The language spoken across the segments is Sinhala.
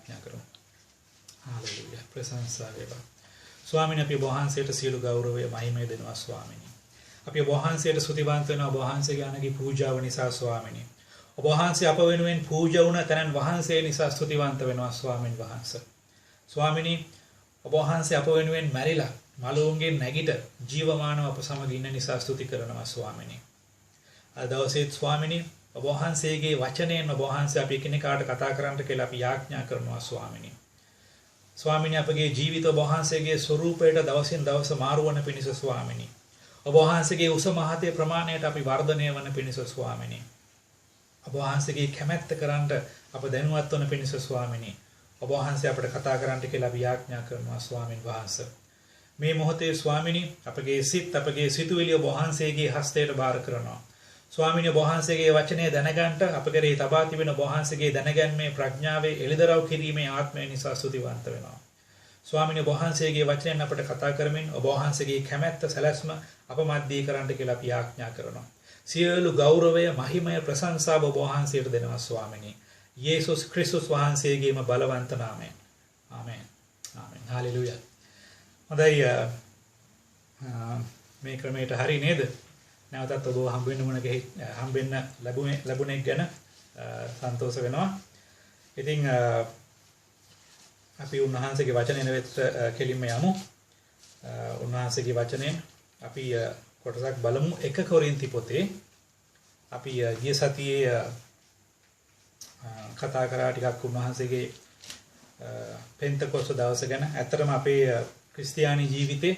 යාඥා කරමු. හාලෙලූයා. ප්‍රශංසා වේවා. ස්වාමීනි අපි වහන්සේට සියලු ගෞරවය මහිමය දෙනවා ස්වාමීනි. අපි වහන්සේට ස්තුතිවන්ත වෙනවා වහන්සේගේ අනගි පූජාව නිසා ස්වාමීනි. ඔබ වහන්සේ අප වෙනුවෙන් පූජා වුණ තැනන් වහන්සේ නිසා ස්තුතිවන්ත වෙනවා ස්වාමීන් වහන්සේ. ස්වාමීනි ඔබ වහන්සේ අප වෙනුවෙන් මැරිලා මලවුන්ගේ නැගිට ජීවමානව අප සමග ඉන්න නිසා ස්තුති කරනවා ස්වාමීනි. අද දවසේ ස්වාමීනි ඔබ වහන්සේගේ වචනයෙන් ඔබ වහන්සේ අපි එකිනෙකාට කතා කරන්නට කියලා අපි යාඥා කරනවා ස්වාමීනි. ස්වාමීනි අපගේ ජීවිත ඔබ වහන්සේගේ ස්වරූපයට දවසින් දවස මාරු වන පිණිස ස්වාමීනි. ඔබ වහන්සේගේ උස මහතේ ප්‍රමාණයට අපි වර්ධනය වන පිණිස ස්වාමීනි. ඔබ වහන්සේගේ කැමැත්ත කරන්නට අප දැනුවත් වන පිණිස ස්වාමීනි. ඔබ වහන්සේ අපට කතා කරන්නට කියලා අපි යාඥා කරනවා ස්වාමීන් වහන්සේ. මේ මොහොතේ ස්වාමීනි අපගේ සිත් අපගේ සිතුවිලි ඔබ වහන්සේගේ හස්තයට බාර කරනවා. ස්වාමීනි ඔබ වහන්සේගේ වචනය දැනගන්නට අප කෙරෙහි තබා තිබෙන ඔබ වහන්සේගේ දැනගැන්මේ ප්‍රඥාවේ එළිදරව් කිරීමේ ආත්මය නිසා ස්තුතිවන්ත වෙනවා. ස්වාමීනි ඔබ වහන්සේගේ වචනයෙන් අපට කතා කරමින් ඔබ වහන්සේගේ කැමැත්ත සැලැස්ම අප මැද්දේ කරන්නට කියලා අපි යාඥා කරනවා. සියලු ගෞරවය මහිමය ප්‍රශංසාව ඔබ වහන්සේට දෙනවා ස්වාමීනි. යේසුස් ක්‍රිස්තුස් වහන්සේගේම බලවන්ත නාමයෙන්. ආමෙන්. ආමෙන්. හාලෙලූයා. හොඳයි මේ ක්‍රමයට හරි නේද? නැවතත් ඔබව හම්බෙන්න ලැබුණේ ගැන සන්තෝෂ වෙනවා. ඉතින් අපි උන්වහන්සේගේ වචනය වෙත කෙලින්ම යමු. උන්වහන්සේගේ වචනයෙන් අපි කොටසක් බලමු 1 කොරින්ති පොතේ. අපි ගිය සතියේ කතා කරා ටිකක් උන්වහන්සේගේ පෙන්තකොස්ත දවස ගැන. ඇත්තටම අපේ ක්‍රිස්තියානි ජීවිතේ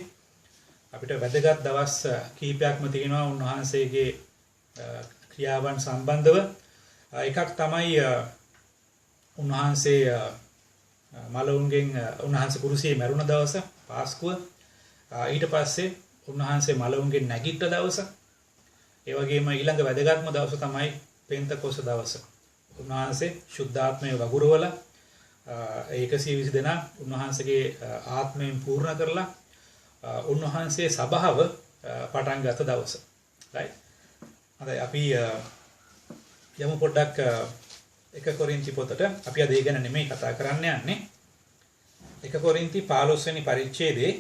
අපිට වැදගත් දවස් කීපයක්ම තියෙනවා උන්වහන්සේගේ ක්‍රියාවන් සම්බන්ධව. එකක් තමයි උන්වහන්සේ මලවුන්ගෙන් උන්වහන්සේ කුරුසියේ මැරුණ දවස පාස්කුව. ඊට පස්සේ උන්වහන්සේ මලවුන්ගෙන් නැගිට දවස. ඒ වගේම ඊළඟ වැදගත්ම දවස තමයි පෙන්තකොස්ත දවස. උන්වහන්සේ ශුද්ධාත්මය වගුරුවලා 120 දෙනා උන්වහන්සේගේ ආත්මයෙන් පූර්ණ කරලා උන්වහන්සේ සභාව පටන් ගත්ත දවස. right? හරි අපි යමු පොඩ්ඩක් 1 කොරින්ති පොතට. අපි අද ඒ ගැන නෙමෙයි කතා කරන්න යන්නේ. 1 කොරින්ති 15 වෙනි පරිච්ඡේදයේ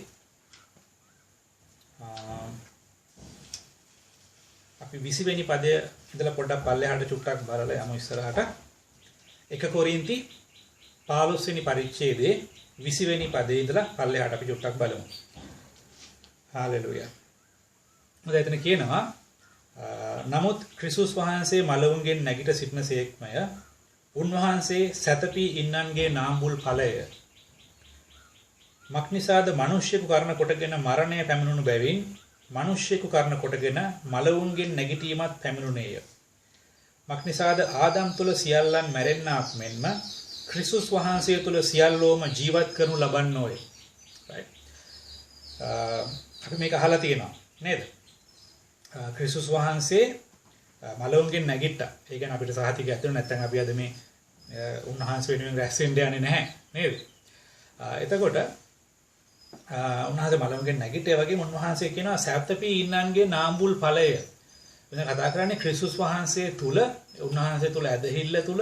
අපි 20 වෙනි පදය ඉඳලා පොඩ්ඩක් පල්ලෙහාට චුට්ටක් බලලා යමු ඉස්සරහට. 1 කොරින්ති 15 වෙනි පරිච්ඡේදයේ 20 වෙනි පදයේ ඉඳලා පල්ලෙහාට අපි චුට්ටක් බලමු. හාලෙලූයා. මොකද එතන කියනවා නමුත් ක්‍රිස්තුස් වහන්සේ මලවුන්ගෙන් නැගිට සිටිනසේක්මය. උන්වහන්සේ සැතපී ඉන්නන්ගේ නාම්බුල් ඵලය. මක්නිසාද මිනිස්සෙකු කරන කොටගෙන මරණය පැමිණුණු බැවින් මිනිස්සෙකු කරන කොටගෙන මලවුන්ගෙන් නැගිටීමත් පැමිණුණේය. මක්නිසාද ආදම් තුල සියල්ලන් මැරෙන්නාක් මෙන්ම ක්‍රිස්තුස් වහන්සේ තුල සියල්ලෝම ජීවත් කරනු ලබන්නෝය. right? අපි මේක අහලා තියෙනවා නේද? ක්‍රිස්තුස් වහන්සේ මලවුන්ගෙන් නැගිට්ටා. ඒ කියන්නේ අපිට සහතිකයක් දෙන්න නැත්නම් අපි අද මේ උන්වහන්සේ වෙනුවෙන් රැස් වෙන්න යන්නේ නැහැ නේද? එතකොට උන්වහන්සේ මලවුන්ගෙන් නැගිට්ටේ වගේම උන්වහන්සේ කියනවා සැප්තපී ඉන්නන්ගේ නාම්බුල් ඵලය. වෙන කතා කරන්නේ ක්‍රිස්තුස් වහන්සේ තුල උන්වහන්සේ තුල ඇදහිල්ල තුල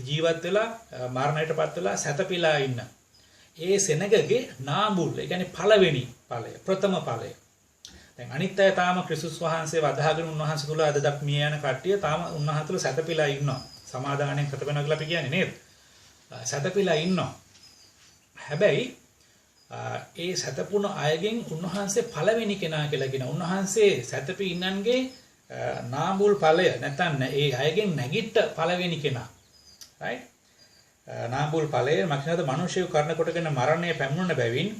ජීවත් වෙලා මරණයටපත් වෙලා සැතපීලා ඉන්න. ඒ සෙනගගේ නාඹුල් ඒ කියන්නේ පළවෙනි ඵලය ප්‍රථම ඵලය. දැන් අනිත් අය තාම ක්‍රිස්තුස් වහන්සේ වදාගෙන උන්වහන්සේ තුල අද දක් මිය යන කට්ටිය තාම උන්වහන්සේ තුල සැතපීලා ඉන්නවා. සමාදානයෙන් කත වෙනවා කියලා අපි කියන්නේ නේද? සැතපීලා ඉන්නවා. හැබැයි ඒ සැතපුණ අයගෙන් උන්වහන්සේ පළවෙනි කෙනා කියලා කියන උන්වහන්සේ සැතපී ඉන්නන්ගේ නාඹුල් ඵලය නැත්නම් ඒ අයගෙන් නැගිට පළවෙනි කෙනා. right? නාඹුල් ඵලය මක්නිසාද මිනිසෙකු කරන කොටගෙන මරණය පැමිණුණ බැවින්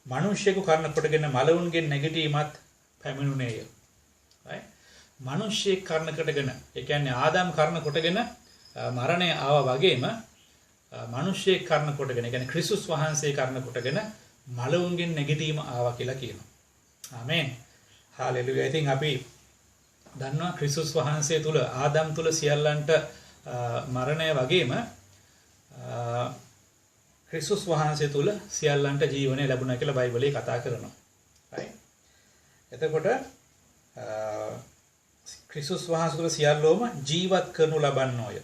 මිනිසෙකු කරන කොටගෙන මලවුන්ගෙන් නැගිටීමත් පැමිණුණේය. right? මිනිසෙක් කරන කොටගෙන ඒ කියන්නේ ආදාම් කරන කොටගෙන මරණය ආවා වගේම මිනිසෙක් කරන කොටගෙන ඒ කියන්නේ ක්‍රිස්තුස් වහන්සේ කරන කොටගෙන මලවුන්ගෙන් නැගිටීම ආවා කියලා කියනවා. ආමෙන්. හාලෙලූයා. ඉතින් අපි දන්නවා ක්‍රිස්තුස් වහන්සේ තුල ආදාම් තුල සියල්ලන්ට මරණය වගේම ක්‍රිස්තුස් වහන්සේ තුල සියල්ලන්ට ජීවනය ලැබුණා කියලා බයිබලයේ කතා කරනවා. right? එතකොට ක්‍රිස්තුස් වහන්සේ තුල සියල්ලෝම ජීවත් කරනු ලබන්නෝය.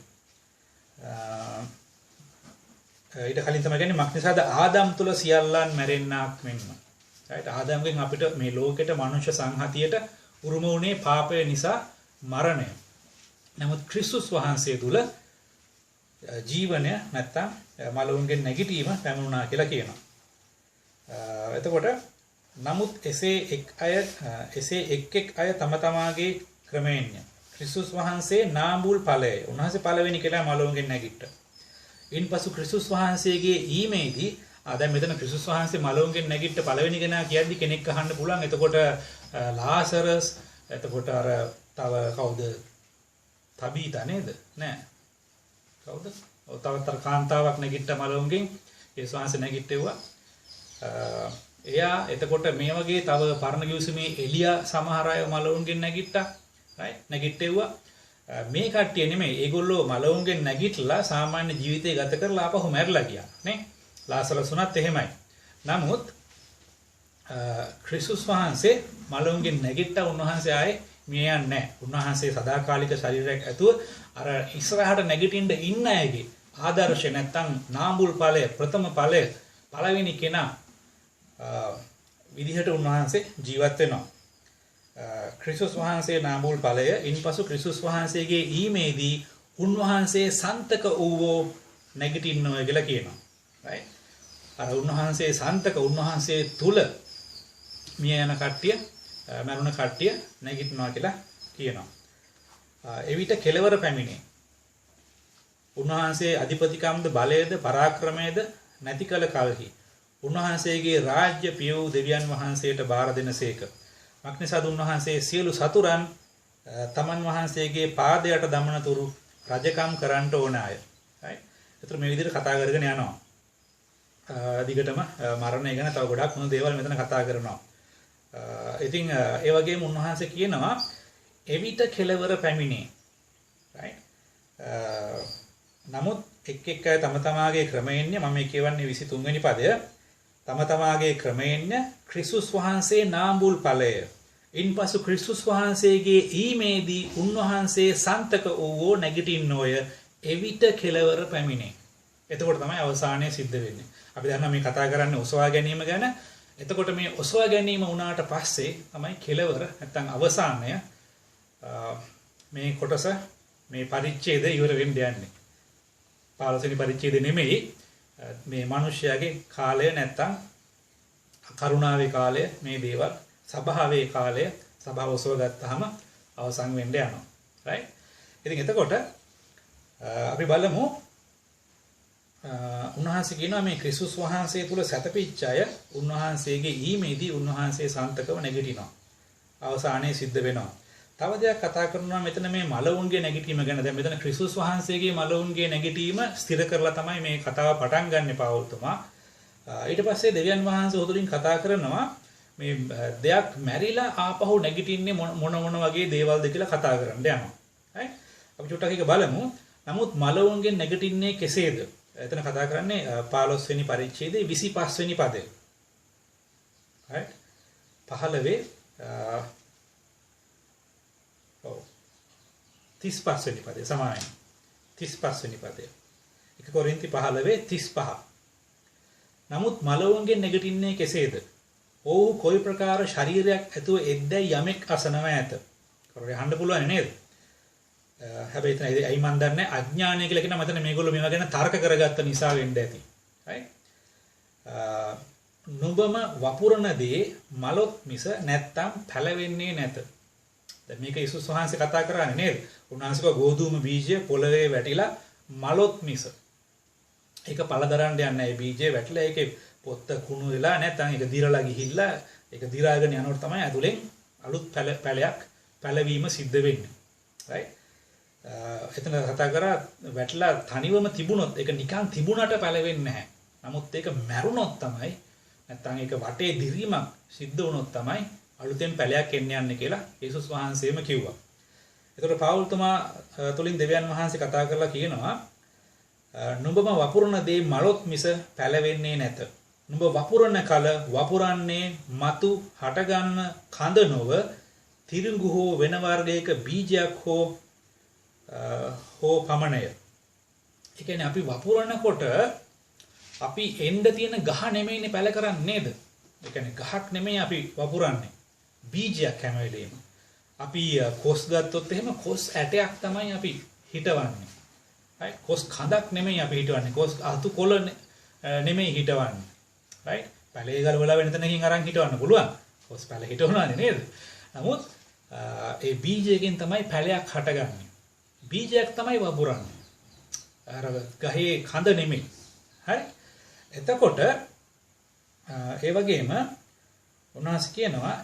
ඊට කලින් තමයි කියන්නේ මක්නිසාද ආදම් තුල සියල්ලන් මැරෙන්නාක් මෙන්ම. right ආදම්ගෙන් අපිට මේ ලෝකෙට මනුෂ්‍ය සංහතියට උරුම වුණේ පාපය නිසා මරණය. නමුත් ක්‍රිස්තුස් වහන්සේ තුල ජීවනය නැත්තම් මලවුන්ගෙන් නැගිටීම පැමුණා කියලා කියනවා. එතකොට නමුත් එසේ එක් අය තම තමාගේ ක්‍රමයෙන්ය. ක්‍රිස්තුස් වහන්සේ නාඹුල් ඵලය. උන්වහන්සේ පළවෙනි කියලා මලවුන්ගෙන් නැගිට්ටා. ඉන්පසු ක්‍රිස්තුස් වහන්සේගේ ඊමේදී දැන් මෙතන ක්‍රිස්තුස් වහන්සේ මලවුන්ගෙන් නැගිට්ට පළවෙනි කෙනා කියද්දි කෙනෙක් අහන්න පුළුවන්. එතකොට ලාසරස් එතකොට අර තව කවුද? තබීතා නේද? නෑ. කවුද? තව කාන්තාවක් නැගිට්ට මලවුන්ගෙන් යේසුස් වහන්සේ නැගිට්ටෙව්වා. එයා එතකොට මේ වගේ තව පරණ කිවිසුමේ එලියා සමහර අය මලවුන්ගෙන් නැගිට්ටා. right නැගිට්ටෙව්වා. මේ කට්ටිය නෙමෙයි. ඒගොල්ලෝ මලවුන්ගෙන් නැගිටලා සාමාන්‍ය ජීවිතය ගත කරලා ආපහු මැරිලා ගියා. නේ? ලාසරස් උනත් එහෙමයි. නමුත් ක්‍රිස්තුස් වහන්සේ මලවුන්ගෙන් නැගිට්ටා. උන්වහන්සේ ආයේ මිය යන්නේ නැහැ. උන්වහන්සේ සදාකාලික ශරීරයක් ඇතුව අර ඉස්සරහට නැගිටින්න ඉන්න අයගේ ආදර්ශය නැත්තම් නාඹුල් ඵලය ප්‍රථම ඵලය පළවෙනි කෙනා විදිහට උන්වහන්සේ ජීවත් වෙනවා. ක්‍රිස්තුස් වහන්සේ නාඹුල් ඵලය ඉන්පසු ක්‍රිස්තුස් වහන්සේගේ ඊමේදී උන්වහන්සේ සන්තක වූවෝ නැගිටින්නවා කියලා කියනවා. right අර උන්වහන්සේ සන්තක උන්වහන්සේ තුල මිය යන කට්ටිය මරුණ කට්ටිය නැගිටිනවා කියලා කියනවා. එවිට කෙලවර පැමිණේ. උන්වහන්සේ අධිපතිකම්ද බලයද පරාක්‍රමයේද නැති කල කලෙහි උන්වහන්සේගේ රාජ්‍ය පිය වූ දෙවියන් වහන්සේට බාර දෙනසේක. මක්නිසාද උන්වහන්සේ සියලු සතුරන් තමන් වහන්සේගේ පාදයට දමන තුරු රජකම් කරන්නට ඕන අය. right ඒතර මේ විදිහට කතා කරගෙන යනවා. දිගටම මරණය ගැන තව ගොඩක් මොන දේවල් මෙතන කතා කරනවා. ඉතින් ඒ වගේම උන්වහන්සේ කියනවා එවිට කෙලවර පැමිණේ. right නමුත් එක් අය තම තමාගේ ක්‍රමයෙන්ය මම කියවන්නේ 23 වෙනි පදය තම තමාගේ ක්‍රමයෙන්ය ක්‍රිස්තුස් වහන්සේ නාඹුල් ඵලය ඉන්පසු ක්‍රිස්තුස් වහන්සේගේ ඊමේදී උන්වහන්සේ සන්තක වූ නැගිටින්නෝය එවිට කෙලවර පැමිණේ. එතකොට තමයි අවසානයේ සිද්ධ වෙන්නේ. අපි දන්නවා මේ කතා කරන්නේ ඔසවා ගැනීම ගැන. එතකොට මේ ඔසවා ගැනීම වුණාට පස්සේ තමයි කෙලවර නැත්තම් අවසානය මේ කොටස මේ පරිච්ඡේදය ඉවර වෙන්න යන්නේ. 15 වෙනි පරිච්ඡේදය නෙමෙයි මේ මිනිස්යාගේ කාලය නැත්තම් කරුණාවේ කාලය මේ දේවල් සභාවේ කාලය සභාව ඔසව ගත්තාම අවසන් වෙන්න යනවා. right ඉතින් එතකොට අපි බලමු උන්වහන්සේ කියනවා මේ ක්‍රිස්තුස් වහන්සේ තුල සැතපීච්ච අය උන්වහන්සේගේ ඊමේදී උන්වහන්සේ සන්තකව නැගිටිනවා. අවසානයේ සිද්ධ වෙනවා. තව දෙයක් කතා කරනවා මෙතන මේ මලවුන්ගේ නැගිටීම ගැන. දැන් මෙතන ක්‍රිස්තුස් වහන්සේගේ මලවුන්ගේ නැගිටීම ස්ථිර කරලා තමයි මේ කතාව පටන් ගන්නෙ පාවුල්තුමා. ඊට පස්සේ දෙවියන් වහන්සේ උතුරින් කතා කරනවා මේ දෙයක් මැරිලා ආපහු නැගිටින්නේ මොන වගේ දේවල්ද කියලා කතා කරන්න යනවා. හරි? අපි චුට්ටක් එක බලමු. නමුත් මලවුන්ගෙන් නැගිටින්නේ කෙසේද? එතන කතා කරන්නේ 15 වෙනි පරිච්ඡේදයේ 25 වෙනි පදය. හරි? 35 වෙනි පදය සමානයි. 35 වෙනි පදය. 1 කොරින්ති 15:35. නමුත් මලවුන්ගෙන් නැගිටින්නේ කෙසේද? ඔව් කොයි ප්‍රකාර ශරීරයක් ඇතුව එද්දැයි යමෙක් අසනව ඇත. කවුරු අහන්න පුළුවන් නේද? හැබැයි එතන ඇයි මන් දන්නේ අඥානය කියලා කියන මතන මේගොල්ලෝ මේවා ගැන තර්ක කරගත්ත නිසා වෙන්න ඇති. right? නුඹම වපුරන දේ මලොත් මිස නැත්තම් පැලවෙන්නේ නැත. දැන් මේක යේසුස් වහන්සේ කතා කරන්නේ නේද? උන්වහන්සේ කිව්වා ගෝධූම බීජය පොළවේ වැටිලා මලොත් මිස. ඒක පළදරන්න යන්නේ නැහැ. බීජය වැටිලා ඒකේ පොත්ත කුණු වෙලා නැත්තම් ඒක දිරලා ගිහිල්ලා ඒක දිරාගෙන යනකොට තමයි ඇතුලෙන් අලුත් පැලයක් පැලවීම සිද්ධ වෙන්නේ. right? එතන කතා කරා වැටලා තනිවම තිබුණොත් ඒක නිකන් තිබුණට පැලවෙන්නේ නැහැ. නමුත් ඒක මැරුණොත් තමයි නැත්තම් ඒක වටේ දිරීමක් සිද්ධ වුණොත් තමයි අලුතෙන් පැලයක් එන්න යන්නේ කියලා යේසුස් වහන්සේම කිව්වා. ඒතකොට පාවුල්තුමා තුලින් දෙවියන් වහන්සේ කතා කරලා කියනවා නුඹම වපුරන දේ මලොත් මිස පැලවෙන්නේ නැත. නුඹ වපුරන කල වපුරන්නේ මතු හටගන්න කඳ නොව තිරිඟු හෝ වෙන වර්ගයක බීජයක් හෝ පමණය. ඒ කියන්නේ අපි වපුරනකොට අපි එන්න තියෙන ගහ නෙමෙයිනේ පැල කරන්නේ නේද? ඒ කියන්නේ ගහක් නෙමෙයි අපි වපුරන්නේ. බීජයක් හැම වෙලේම. අපි කොස් ගත්තොත් එහෙම කොස් ඇටයක් තමයි අපි හිටවන්නේ. right? කොස් කඳක් නෙමෙයි අපි හිටවන්නේ. කොස් අතු කොළ නෙමෙයි හිටවන්නේ. right? පැලේ ගලවලා වෙන තැනකින් අරන් හිටවන්න පුළුවන්. කොස් පැල හිටවනවානේ නේද? නමුත් ඒ බීජයෙන් තමයි පැලයක් හටගන්නේ. බීජයක් තමයි වපුරන්නේ. අර ගහේ කඳ නෙමෙයි. හරි? එතකොට ඒ වගේම උන්වහන්සේ කියනවා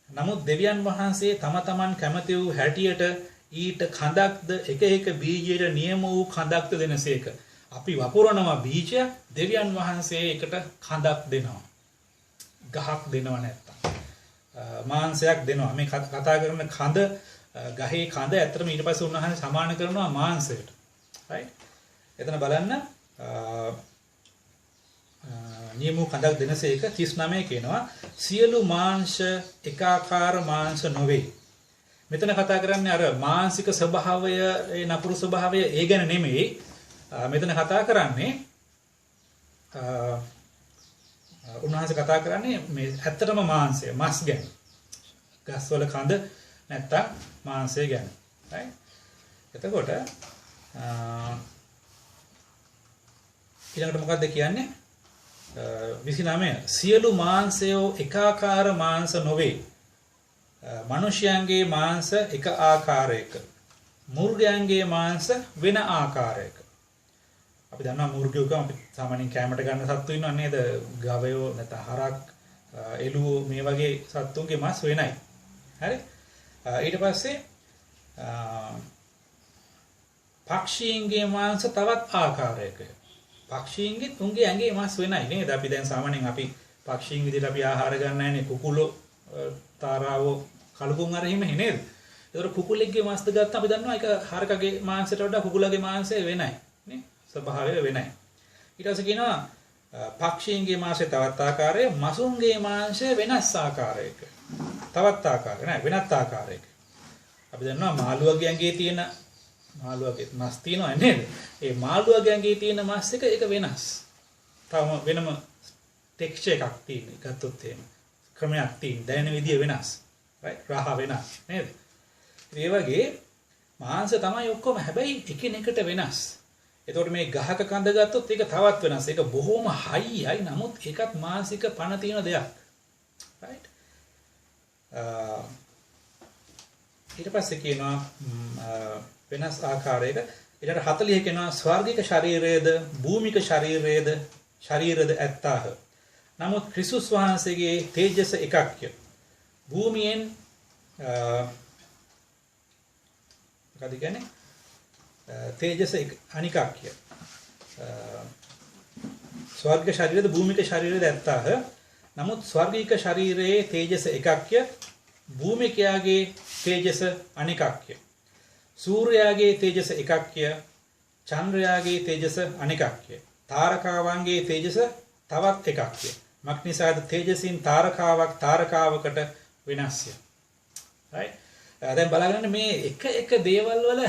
නමුත් දෙවියන් වහන්සේ තම තමන් කැමති වූ හැටියට ඊට කඳක්ද එක එක බීජයට නියම වූ කඳක්ද දෙනසේක. අපි වපුරනවා බීජයක් දෙවියන් වහන්සේ එකට කඳක් දෙනවා. ගහක් දෙනව නැත්තම්. මාංශයක් දෙනවා. මේ කතා කරන කඳ ගහේ කඳ ඇත්තටම ඊට පස්සේ උන්වහන්සේ සමාන කරනවා මාංශයට. right? එතන බලන්න නියම කඳක් දෙනසේක 39 කියනවා සියලු මාංශ එකාකාර මාංශ නොවේ. මෙතන කතා කරන්නේ අර මානසික ස්වභාවය ඒ නපුරු ස්වභාවය ඒ ගැන නෙමෙයි. මෙතන කතා කරන්නේ උන්වහන්සේ කතා කරන්නේ මේ ඇත්තටම මාංශය මස් ගැන. ගස්වල කඳ නැත්තම් මාංශය ගැන. right? එතකොට ඊළඟට මොකක්ද කියන්නේ? 29 සියලු මාංශයෝ එකාකාර මාංශ නොවේ. මනුෂ්‍යයන්ගේ මාංශ එක ආකාරයක. මුර්ගයන්ගේ මාංශ වෙන ආකාරයක. අපි දන්නවා මුර්ගයෝ කම අපි සාමාන්‍යයෙන් කැමරට ගන්න සත්තු ඉන්නව නේද? ගවයෝ නැත්නම් හරක්, එළුවෝ මේ වගේ සත්තුන්ගේ මාංශ වෙනයි. හරි? ඊට පස්සේ පක්ෂීන්ගේ මාංශ තවත් ආකාරයක. පක්ෂීන්ගේ තුන්ගේ ඇඟේ මාස් වෙනයි නේද? අපි දැන් සාමාන්‍යයෙන් අපි පක්ෂීන් විදිහට අපි ආහාර ගන්න නැන්නේ කුකුලෝ, තාරාවෝ, කලුකුන් අර හිමේ නේද? ඒතර කුකුලෙක්ගේ මාස්ද ගත්තා අපි දන්නවා ඒක හරකගේ මාංශයට වඩා කුකුලගේ මාංශය වෙනයි නේ? ස්වභාවය වෙනයි. ඊට පස්සේ කියනවා පක්ෂීන්ගේ මාංශය තවත් ආකාරයක, මසුන්ගේ මාංශය වෙනස් ආකාරයක. තවත් ආකාරයක නෑ වෙනත් ආකාරයක. අපි දන්නවා මාළුවගේ ඇඟේ තියෙන මාළුවගේ මස් තියෙනවා නේද? ඒ මාළුවගේ ඇඟේ තියෙන මස් එක ඒක වෙනස්. තවම වෙනම ටෙක්ස්චර් එකක් තියෙන. ගත්තොත් එහෙම ක්‍රමයක් තියෙන. දැනෙන විදිය වෙනස්. right? රහ වෙනස් නේද? ඒ වගේ මාංශ තමයි ඔක්කොම හැබැයි එකිනෙකට වෙනස්. එතකොට මේ ගහක කඳ ගත්තොත් ඒක තවත් වෙනස්. ඒක බොහොම හයියි. නමුත් ඒකත් මානසික පණ තියෙන දෙයක්. right? ඊට පස්සේ කියනවා වෙනස් ආකාරයක ඊට 40 කියනවා ස්වර්ගික ශරීරයේද භූමික ශරීරද ඇත්තාහ. නමුත් ක්‍රිස්තුස් වහන්සේගේ තේජස එකක්ය. භූමියෙන් මොකද කියන්නේ? තේජස අනිකක්ය. ස්වර්ගික ශරීරයේද භූමික ශරීරද ඇත්තාහ. නමුත් ස්වර්ගික ශරීරයේ තේජස එකක්ය. භූමිකයාගේ තේජස අනිකක්ය. සූර්යාගේ තේජස එකක්ය. චන්ද්‍රයාගේ තේජස අනිකක්ය. තාරකාවන්ගේ තේජස තවත් එකක්ය. මක්නිසාද තේජසින් තාරකාවකට වෙනස්ය. right? දැන් බලන්න මේ එක දේවල් වල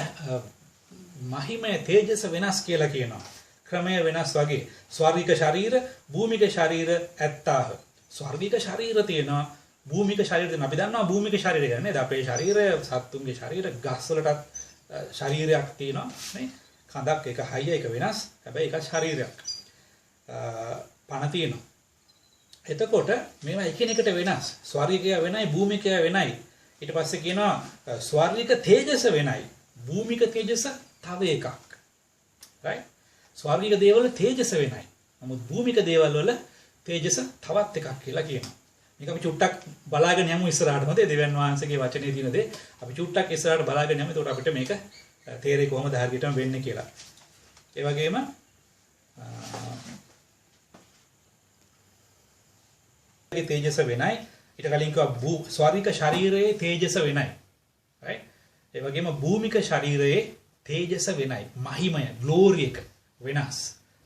මහිමය තේජස වෙනස් කියලා කියනවා. ක්‍රමය වෙනස් වගේ. ස්වර්ගික ශරීර, භූමික ශරීර ඇත්තාහ. ස්වර්ගික ශරීර තියෙනවා. භූමික ශරීරය අපි දන්නවා භූමික ශරීරය කියන්නේ නේද? අපේ ශරීරය සත්තුන්ගේ ශරීර ගස් වලටත් ශරීරයක් තියෙනවා නේ? කඳක් එක හයිය එක වෙනස්. හැබැයි ඒක ශරීරයක්. පණ තියෙනවා. එතකොට මේවා එකිනෙකට වෙනස්. ස්වර්ගිකය වෙනයි, භූමිකය වෙනයි. ඊට පස්සේ කියනවා ස්වර්ගික තේජස වෙනයි. භූමික තේජස තව එකක්. right? ස්වර්ගික දේවල් තේජස වෙනයි. නමුත් භූමික දේවල් වල තේජස තවත් එකක් කියලා කියනවා. මේක අපි චුට්ටක් බලාගෙන යමු ඉස්සරහට. මොකද දෙවියන් වහන්සේගේ වචනේ තියෙන දේ අපි චුට්ටක් ඉස්සරහට බලාගෙන යමු. එතකොට අපිට මේක තේරෙයි කොහොමද හරියටම වෙන්නේ කියලා. ඒ වගේම තේජස වෙනයි. ඊට කලින් කිව්වා ස්වර්ගික ශරීරයේ තේජස වෙනයි. right? ඒ වගේම භූමික ශරීරයේ තේජස වෙනයි. මහිමය, ග්ලෝරි එක වෙනස්.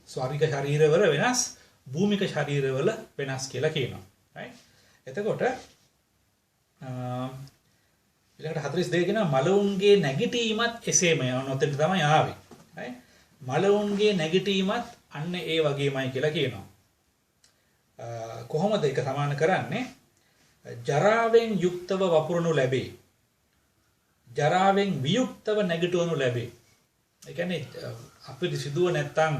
ස්වර්ගික ශරීරවල වෙනස්, භූමික ශරීරවල වෙනස් කියලා කියනවා. right? එතකොට ඊළඟට 42 කියනවා මලවුන්ගේ නැගිටීමත් එසේමයි. ඔතන තමයි ආවේ. right? මලවුන්ගේ නැගිටීමත් අන්න ඒ වගේමයි කියලා කියනවා. කොහොමද ඒක සමාන කරන්නේ? ජරාවෙන් යුක්තව වපුරනු ලැබේ. ජරාවෙන් වියුක්තව නැගිටවනු ලැබේ. ඒ කියන්නේ අපිට සිදුව නැත්තම්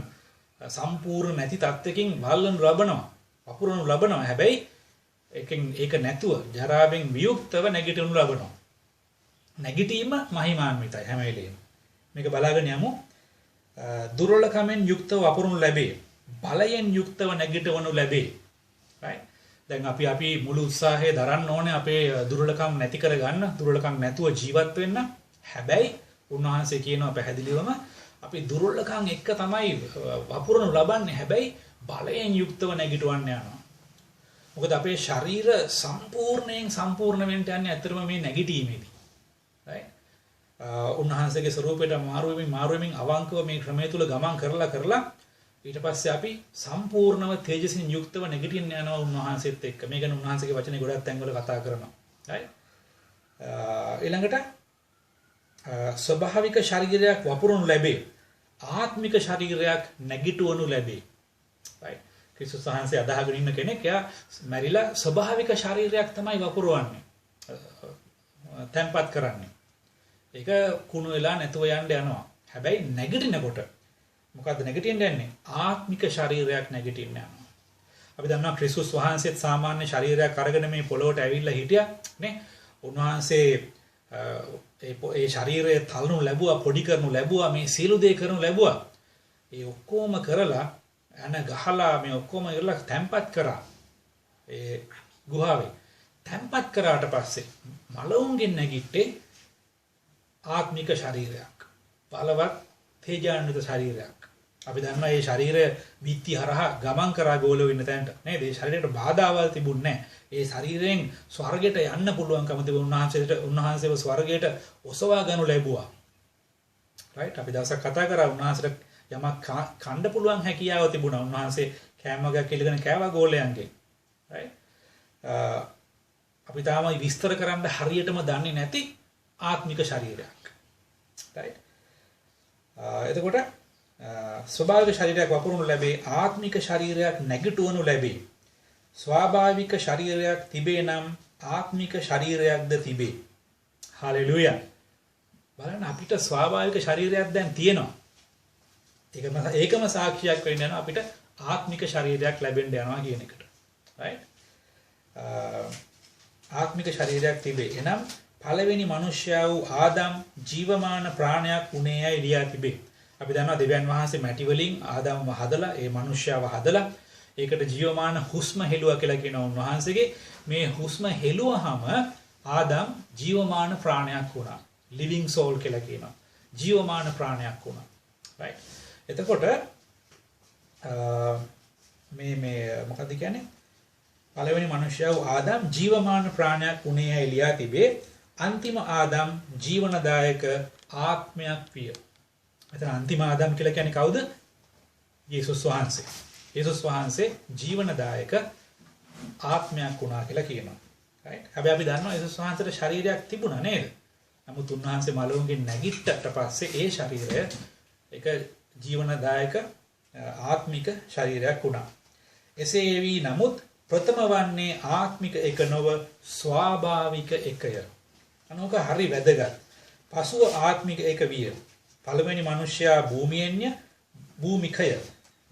සම්පූර්ණ නැති තත්ත්වකින් වල්ලනු ලබනවා. වපුරනු ලබනවා. හැබැයි ඒක නැතුව ජරාවෙන් වියුක්තව නැගිටවනු ලබනවා. නැගිටීම මහිමාන්විතයි හැම වෙලේම. මේක බලාගෙන යමු. දුර්වලකමෙන් යුක්තව වපුරනු ලැබේ. බලයෙන් යුක්තව නැගිටවනු ලැබේ. right? දැන් අපි මුළු උත්සාහය දරන්න ඕනේ අපේ දුර්වලකම් නැති කරගන්න, දුර්වලකම් නැතුව ජීවත් වෙන්න. හැබැයි උන්වහන්සේ කියනවා පැහැදිලිවම අපි දුර්වලකම් එක්ක තමයි වපුරනු ලබන්නේ. හැබැයි බලයෙන් යුක්තව නැගිටවන්න යනවා. මොකද අපේ ශරීර සම්පූර්ණ වෙන්න යන්නේ ඇත්තටම මේ නැගිටීමේදී. right? උන්වහන්සේගේ ස්වරූපයට මාරු වෙමින් අවංකව මේ ක්‍රමය තුල ගමන් කරලා ඊට පස්සේ අපි සම්පූර්ණව තේජසින් යුක්තව නැගිටින්න යනවා උන්වහන්සේත් එක්ක. මේ ගැන උන්වහන්සේගේ වචනේ ගොඩක් තැන්වල කතා කරනවා. right? ඊළඟට ස්වභාවික ශරීරයක් වපුරනු ලැබේ. ආත්මික ශරීරයක් නැගිටවනු ලැබේ. right? ක්‍රිස්තුස් වහන්සේ අදහගෙන ඉන්න කෙනෙක් එයා මැරිලා ස්වභාවික ශරීරයක් තමයි වපුරවන්නේ. තැම්පත් කරන්නේ. ඒක කුණු වෙලා නැතුව යන්න යනවා. හැබැයි නැගිටිනකොට මොකද්ද නැගිටින්න යන්නේ? ආත්මික ශරීරයක් නැගිටින්න යනවා. අපි දන්නවා ක්‍රිස්තුස් වහන්සේත් සාමාන්‍ය ශරීරයක් අරගෙන මේ පොළොවට ඇවිල්ලා හිටියා නේ. උන්වහන්සේ ඒ ශරීරය තලනු ලැබුවා, පොඩි කරනු ලැබුවා, මේ සියලු දේ කරනු ලැබුවා. ඒ ඔක්කොම කරලා ගහලා මේ ඔක්කොම ඉරලා තැම්පත් කරා. ඒ ගුහාවේ තැම්පත් කරාට පස්සේ මලවුන්ගෙන් නැගිට්ටේ ආත්මික ශරීරයක්. බලවත් තේජාන්විත ශරීරයක්. අපි දන්නවා මේ ශරීරය බිත්ති හරහා ගමන් කරා ගෝලව ඉන්න තැනට නේද? මේ ශරීරයට බාධාවල් තිබුණේ නැහැ. ඒ ශරීරයෙන් ස්වර්ගයට යන්න පුළුවන්කම තිබුණා. උන්වහන්සේව ස්වර්ගයට ඔසවා ගනු ලැබුවා. right? අපි දවසක් කතා කරා උන්වහන්සේට යමක් කන්න පුළුවන් හැකියාව තිබුණා. උන්වහන්සේ කෑම වර්ගයක් ඉල්ලගෙන කෑවා ගෝලයන්ගෙන්. right? අපි තාම විස්තර කරන්න හරියටම දන්නේ නැති ආත්මික ශරීරයක්. right? එතකොට ස්වභාවික ශරීරයක් වපුරනු ලැබේ. ආත්මික ශරීරයක් නැගිටවනු ලැබේ. ස්වාභාවික ශරීරයක් තිබේ නම් ආත්මික ශරීරයක්ද තිබේ. හලෙලූයා. බලන්න අපිට ස්වාභාවික ශරීරයක් දැන් තියෙනවා. ඒකම සාක්ෂියක් වෙන්න යනවා අපිට ආත්මික ශරීරයක් ලැබෙන්න යනවා කියන එකට. right? ආත්මික ශරීරයක් තිබේ. එනම් පළවෙනි මිනිසයා වූ ආදම් ජීවමාන ප්‍රාණයක් වුණේයයි ලියා තිබේ. අපි දන්නවා දෙවියන් වහන්සේ මැටි වලින් ආදම්ව හදලා ඒ මිනිසයාව හදලා ඒකට ජීවමාන හුස්ම හෙළුවා කියලා කියන උන්වහන්සේගේ මේ හුස්ම හෙළුවහම ආදම් ජීවමාන ප්‍රාණයක් වුණා. living soul කියලා කියනවා. ජීවමාන ප්‍රාණයක් වුණා. right? එතකොට මේ මොකක්ද කියන්නේ? පළවෙනි මිනිසයා වූ ආදම් ජීවමාන ප්‍රාණයක් වුණේයයි ලියා තිබේ. අන්තිම ආදම් ජීවනදායක ආත්මයක් විය. එතන අන්තිම ආදම් කියලා කියන්නේ කවුද? යේසුස් වහන්සේ. යේසුස් වහන්සේ ජීවනදායක ආත්මයක් වුණා කියලා කියනවා. right? හැබැයි අපි දන්නවා යේසුස් වහන්සේට ශරීරයක් තිබුණා නේද? නමුත් උන්වහන්සේ මලවුන්ගෙන් නැගිට්ටට පස්සේ ඒ ශරීරය එක ජීවනදායක ආත්මික ශරීරයක් වුණා. එසේ වී නමුත් ප්‍රථම වන්නේ ආත්මික එක නොව ස්වාභාවික එකය. අනෝක හරි වැදගත්. පසුව ආත්මික එක විය. පළවෙනි මිනිසයා භූමියෙන්ය භූමිකය.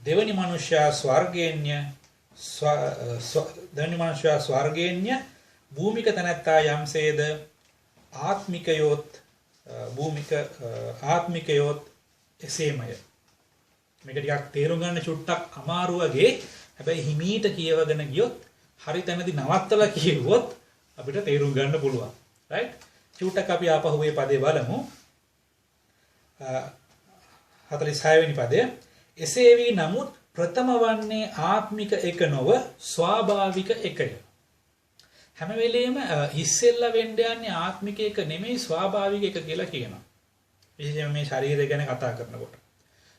දෙවෙනි මිනිසයා ස්වර්ගයෙන්ය දෙවෙනි මිනිසයා ස්වර්ගයෙන්ය භූමික තනත්තා යම්සේද ආත්මිකයොත් ආත්මිකයොත් එසේමය. මේක ටිකක් තේරුම් ගන්න චුට්ටක් අමාරු වගේ. හැබැයි හිමීට කියවගෙන ගියොත් හරි තැනදී නවත්තලා කියවුවොත් අපිට තේරුම් ගන්න පුළුවන්. right? චුට්ටක් අපි ආපහු මේ පදේ බලමු. 46 වෙනි පදය. එසේ වී නමුත් ප්‍රථම වන්නේ ආත්මික එක නොව ස්වාභාවික එකය. හැම වෙලෙම ඉස්සෙල්ලා වෙන්න යන්නේ ආත්මික එක නෙමෙයි ස්වාභාවික එක කියලා කියනවා. විශේෂයෙන්ම මේ ශරීරය ගැන කතා කරනකොට.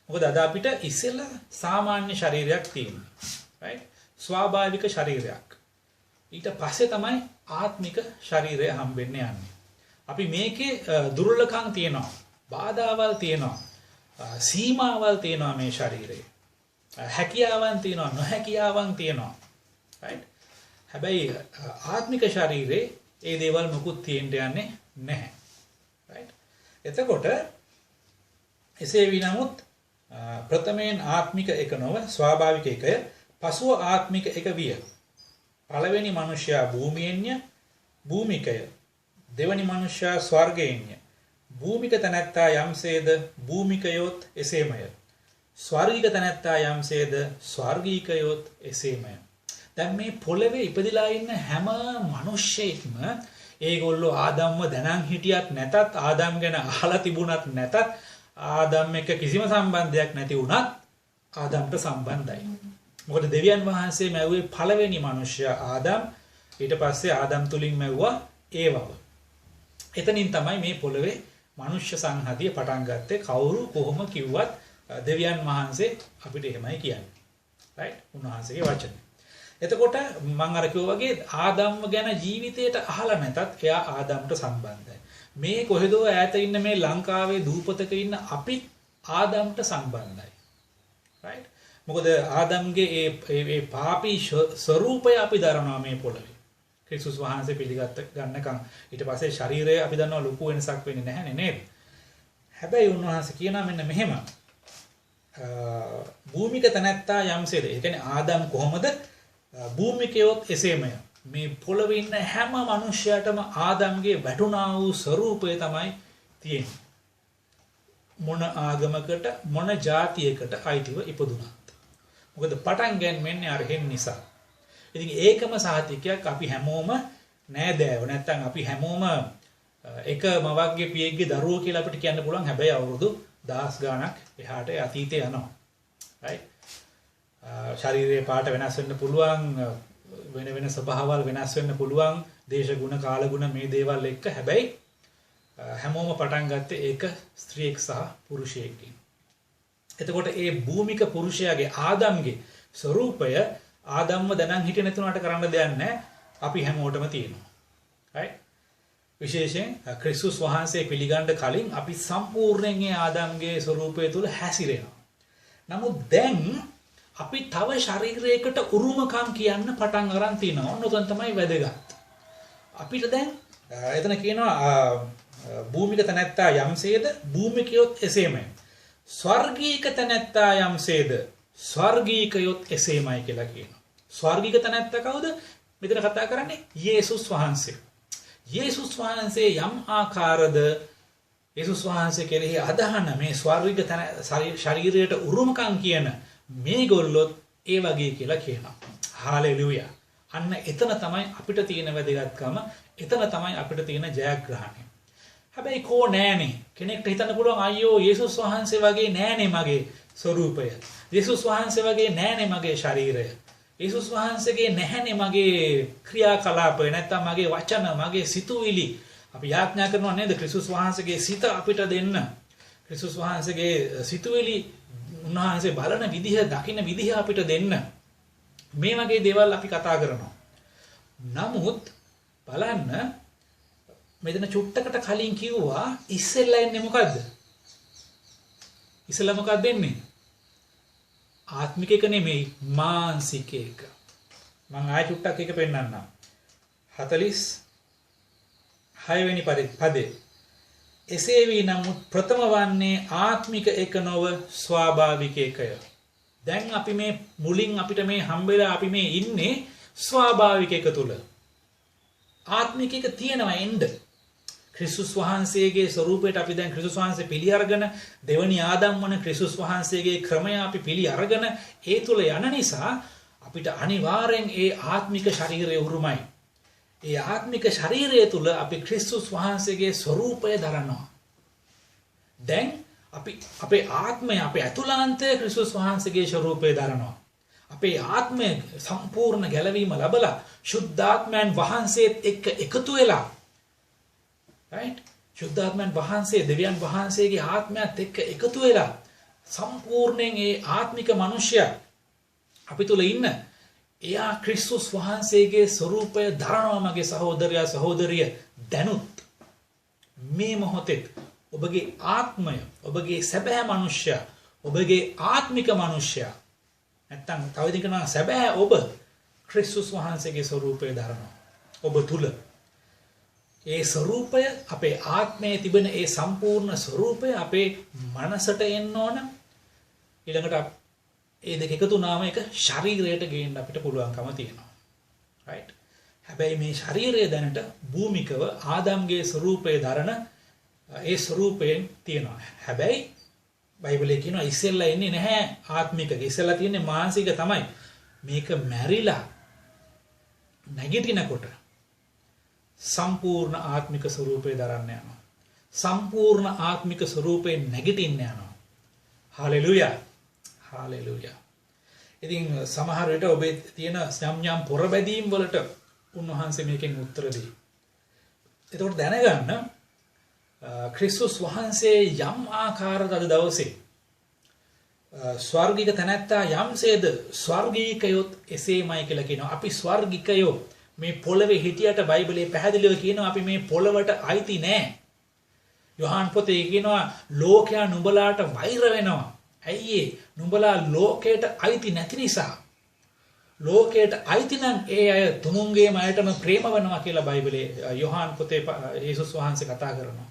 මොකද අද අපිට ඉස්සෙල්ලා සාමාන්‍ය ශරීරයක් තියෙනවා. right? ස්වාභාවික ශරීරයක්. ඊට පස්සේ තමයි ආත්මික ශරීරය හම්බෙන්න යන්නේ. අපි මේකේ දුර්වලකම් තියෙනවා. බාධාවල් තියෙනවා. සීමාවල් තියෙනවා මේ ශරීරයේ. හැකියාවන් තියෙනවා නොහැකියාවන් තියෙනවා. right? හැබැයි ආත්මික ශරීරේ ඒ දේවල් මොකුත් තියෙන්න යන්නේ නැහැ. right? එතකොට එසේ විනමුත් ප්‍රථමයෙන් ආත්මික එක නොව ස්වාභාවික එකය පසුව ආත්මික එක විය. පළවෙනි මනුෂ්‍යයා භූමියෙන්ය භූමිකය. දෙවනි මනුෂ්‍යයා ස්වර්ගයෙන්ය. භූමික තැනැත්තා යම්සේද භූමිකයොත් එසේමය. ස්වර්ගික තැනැත්තා යම්සේද ස්වර්ගීකයොත් එසේමය. දැන් මේ පොළවේ ඉපදිලා ඉන්න හැම මිනිස්සෙක්ම ඒගොල්ලෝ ආදම්ව දැනන් හිටියත් නැතත් ආදම් ගැන අහලා තිබුණත් නැතත් ආදම් එක්ක කිසිම සම්බන්ධයක් නැති වුණත් ආදම්ට සම්බන්ධයි. මොකද දෙවියන් වහන්සේ මැව්වේ පළවෙනි මිනිසයා ආදම්, ඊට පස්සේ ආදම් තුලින් මැව්වා ඒවව. එතනින් තමයි මේ පොළවේ මනුෂ්‍ය සංහතිය පටන් ගත්තේ. කවුරු කොහොම කිව්වත් දෙවියන් වහන්සේ අපිට එහෙමයි කියන්නේ. right? උන්වහන්සේගේ වචනේ. එතකොට මම අර කිව්වා වගේ ආදම්ව ගැන ජීවිතේට අහලා නැතත් එයා ආදම්ට සම්බන්ධයි. මේ කොහෙදෝ ඈත ඉන්න මේ ලංකාවේ දූපතක ඉන්න අපිත් ආදම්ට සම්බන්ධයි. right? මොකද ආදම්ගේ ඒ පාපී ස්වરૂපය අපි දරනවා මේ පොළවේ. ක්‍රිස්තුස් වහන්සේ පිළිගත්ත ගන්නකම් ඊට පස්සේ ශරීරය අපි දන්නවා ලොකු වෙනසක් වෙන්නේ නැහැ නේද? හැබැයි උන්වහන්සේ කියනවා මෙන්න මෙහෙම භූමික තැනැත්තා යම්සේද. ඒ කියන්නේ ආදම් කොහොමද භූමිකයොත් එසේමය. මේ පොළවේ ඉන්න හැම මිනිසයාටම ආදම්ගේ වැටුණා වූ ස්වરૂපය තමයි තියෙන්නේ. මොන ආගමකට මොන ජාතියකට අයිතිව ඉපදුණත්. මොකද පටන් ගන්නන්නේ අරහෙන් නිසා. ඉතින් ඒකම සාහිතිකයක් අපි හැමෝම නෑදෑයෝ නැත්තම් අපි හැමෝම එක මවක්ගේ පියෙක්ගේ දරුවෝ කියලා අපිට කියන්න පුළුවන්. හැබැයි අවුරුදු 10 ගාණක් එහාට අතීතේ යනවා. right? ශරීරයේ පාට වෙනස් වෙන්න පුළුවන්, වෙන වෙන ස්වභාවවල වෙනස් වෙන්න පුළුවන්, දේශගුණ කාලගුණ මේ දේවල් එක්ක. හැබැයි හැමෝම පටන් ගත්තේ ඒක ස්ත්‍රියෙක් සහ පුරුෂයෙක්ගෙන්. එතකොට ඒ භූමික පුරුෂයාගේ ආදම්ගේ ස්වરૂපය ආදම්ව දැනන් හිටියේ නැතුණාට කරන්න දෙයක් නැහැ. අපි හැමෝටම තියෙනවා. right? විශේෂයෙන් ක්‍රිස්තුස් වහන්සේ පිළිගන්න කලින් අපි සම්පූර්ණයෙන් ඒ ආදම්ගේ ස්වરૂපය තුල හැසිරෙනවා. නමුත් දැන් අපි තව ශරීරයකට උරුමකම් කියන්න පටන් අරන් තිනවා. ඔන්න තමයි වැදගත්. අපිට දැන් එතන කියනවා භූමික තැනැත්තා යම්සේද භූමිකයොත් එසේමයි. ස්වර්ගීක තැනැත්තා යම්සේද ස්වර්ගීකයොත් එසේමයි කියලා කියනවා. ස්වර්ගීක තැනැත්තා කවුද? මෙතන කතා කරන්නේ යේසුස් වහන්සේ. යේසුස් වහන්සේ යම් ආකාරද යේසුස් වහන්සේ කෙරෙහි අදහන මේ ස්වර්ගීක ශරීරයට උරුමකම් කියන මේගොල්ලොත් ඒ වගේ කියලා කියනවා. හාලෙලූයා. අන්න එතන තමයි අපිට තියෙන වැදගත්කම. එතන තමයි අපිට තියෙන ජයග්‍රහණය. හැබැයි කෝ නෑනේ. කෙනෙක්ට හිතන්න පුළුවන් අයියෝ යේසුස් වහන්සේ වගේ නෑනේ මගේ ස්වરૂපය. යේසුස් වහන්සේ වගේ නෑනේ මගේ ශරීරය. යේසුස් වහන්සේගේ නැහැනේ මගේ ක්‍රියාකලාපය නැත්තම් මගේ වචන මගේ සිතුවිලි. අපි යාඥා කරනවා නේද ක්‍රිස්තුස් වහන්සේගේ සිත අපිට දෙන්න. ක්‍රිස්තුස් වහන්සේගේ සිතුවිලි උන්වහන්සේ බලන විදිහ දකින්න විදිහ අපිට දෙන්න. මේ වගේ දේවල් අපි කතා කරනවා. නමුත් බලන්න මෙතන චුට්ටකට කලින් කිව්වා ඉස්සෙල්ලා එන්නේ මොකද්ද? ඉස්සෙල්ලා මොකක්ද දෙන්නේ? ආත්මික එක නෙමෙයි මානසික එක. මම ආයෙ චුට්ටක් එක පෙන්නන්නම්. 46 වෙනි පදේ. එසේ වී නමුත් ප්‍රථම වන්නේ ආත්මික එක නොව ස්වාභාවික එකය. දැන් අපි මේ මුලින් අපිට මේ හම්බෙලා අපි මේ ඉන්නේ ස්වාභාවික එක තුල. ආත්මික එක තියෙනවා එන්න. ක්‍රිස්තුස් වහන්සේගේ ස්වરૂපයට අපි දැන් ක්‍රිස්තුස් වහන්සේ පිළි අරගෙන දෙවනි ආදම් වන ක්‍රිස්තුස් වහන්සේගේ ක්‍රමය අපි පිළි අරගෙන ඒ තුල යන නිසා අපිට අනිවාර්යෙන් ඒ ආත්මික ශරීරය උරුමයි. ඒ ආත්මික ශරීරය තුල අපි ක්‍රිස්තුස් වහන්සේගේ ස්වરૂපය දරනවා. දැන් අපි අපේ ආත්මය අපේ අතුලාන්තය ක්‍රිස්තුස් වහන්සේගේ ස්වરૂපය දරනවා. අපේ ආත්මය සම්පූර්ණ ගැලවීම ලැබලා ශුද්ධාත්මයන් වහන්සේත් එක්ක එකතු වෙලා right? ශුද්ධාත්මයන් වහන්සේ දෙවියන් වහන්සේගේ ආත්මයත් එක්ක එකතු වෙලා සම්පූර්ණයෙන් ඒ ආත්මික මිනිසයා අපි තුල ඉන්න එයා ක්‍රිස්තුස් වහන්සේගේ ස්වરૂපය දරනවා. මගේ සහෝදරයා සහෝදරිය දැනුත් මේ මොහොතේ ඔබගේ ආත්මය ඔබගේ සැබෑ මිනිසයා ඔබගේ ආත්මික මිනිසයා නැත්තම් තව ඉදින් කරනවා සැබෑ ඔබ ක්‍රිස්තුස් වහන්සේගේ ස්වරූපය දරනවා. ඔබ තුල ඒ ස්වරූපය අපේ ආත්මයේ තිබෙන ඒ සම්පූර්ණ ස්වරූපය අපේ මනසට එන්න ඕන. ඊළඟට ඒ දෙක එකතු වුණාම ඒක ශරීරයට ගේන්න අපිට පුළුවන්කම තියෙනවා. right? හැබැයි මේ ශරීරය දැනට භූමිකව ආදම්ගේ ස්වරූපය දරන ඒ ස්වරූපයෙන් තියෙනවා. හැබැයි බයිබලයේ කියනවා ඉස්සෙල්ලා එන්නේ නැහැ ආත්මික. ඉස්සෙල්ලා තියෙන්නේ මානසික තමයි. මේක මැරිලා නැගිටිනකොට සම්පූර්ණ ආත්මික ස්වරූපය දරන්න යනවා. සම්පූර්ණ ආත්මික ස්වරූපයෙන් නැගිටින්න යනවා. හාලෙලූයා. හාලෙලූයා. ඉතින් සමහර විට ඔබේ තියෙන යම් පොරබැදීම් වලට උන්වහන්සේ මේකෙන් උත්තර දෙයි. එතකොට දැනගන්න ක්‍රිස්තුස් වහන්සේ යම් ආකාරයකට අද දවසේ ස්වර්ගික තැනැත්තා යම්සේද ස්වර්ගීකයොත් එසේමයි කියලා කියනවා. අපි ස්වර්ගිකයෝ මේ පොළවේ හිටියට බයිබලයේ පැහැදිලිව කියනවා අපි මේ පොළවට අයිති නෑ. යොහාන් පොතේ කියනවා ලෝකයා නුඹලාට වෛර වෙනවා. ඇයි ඒ? නුඹලා ලෝකයට අයිති නැති නිසා. ලෝකයට අයිති නම් ඒ අය තුමුන්ගේම අයටම ප්‍රේම වෙනවා කියලා බයිබලයේ යොහාන් පොතේ යේසුස් වහන්සේ කතා කරනවා.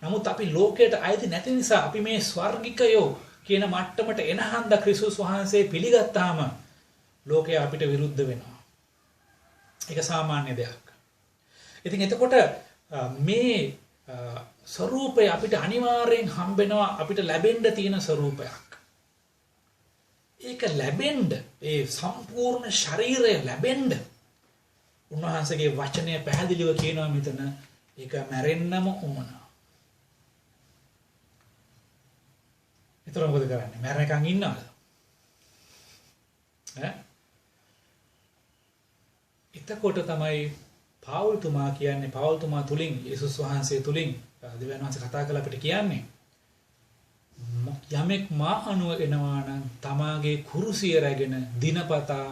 නමුත් අපි ලෝකයට අයිති නැති නිසා අපි මේ ස්වර්ගිකයෝ කියන මට්ටමට එන හන්ද ක්‍රිස්තුස් වහන්සේ පිළිගත්තාම ලෝකයා අපිට විරුද්ධ වෙනවා. ඒක සාමාන්‍ය දෙයක්. ඉතින් එතකොට මේ ස්වરૂපය අපිට අනිවාර්යෙන් හම්බෙනවා අපිට ලැබෙන්න තියෙන ස්වરૂපයක්. ඒක ලැබෙන්න ඒ සම්පූර්ණ ශරීරය ලැබෙන්න උන්වහන්සේගේ වචනය පැහැදිලිව කියනවා මෙතන ඒක මැරෙන්නම ඕන. ඒතර මොකද කරන්නේ? මැරෙනකන් ඉන්නවද? එතකොට තමයි පාවුල්තුමා කියන්නේ පාවුල්තුමා තුලින් යේසුස් වහන්සේ තුලින් දෙවියන් වහන්සේ කතා කළ අපිට කියන්නේ යමෙක් මා අනුව එනවා නම් තමාගේ කුරුසිය රැගෙන දිනපතා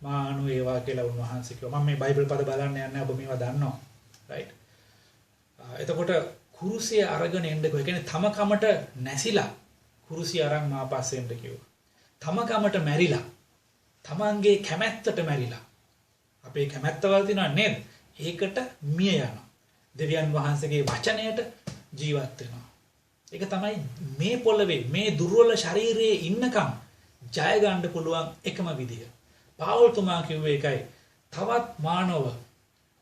මා අනුව ඒවා කියලා උන්වහන්සේ කිව්වා. මම මේ බයිබල් පද බලන්න යන්නේ ඔබ මේවා දන්නවා. right? එතකොට කුරුසිය අරගෙන එන්නකෝ. ඒ කියන්නේ තම කමට නැසිලා කුරුසිය අරන් මා පස්සේ එන්න කිව්වා. තම කමට මැරිලා තමන්ගේ කැමැත්තට මැරිලා අපේ කැමැත්තවල තියෙනවා නේද? ඒකට මිය යනවා. දෙවියන් වහන්සේගේ වචනයට ජීවත් වෙනවා. ඒක තමයි මේ පොළවේ මේ දුර්වල ශරීරයේ ඉන්නකම් ජය ගන්න පුළුවන් එකම විදිය. පාවුල්තුමා කිව්වේ ඒකයි. තවත් මානව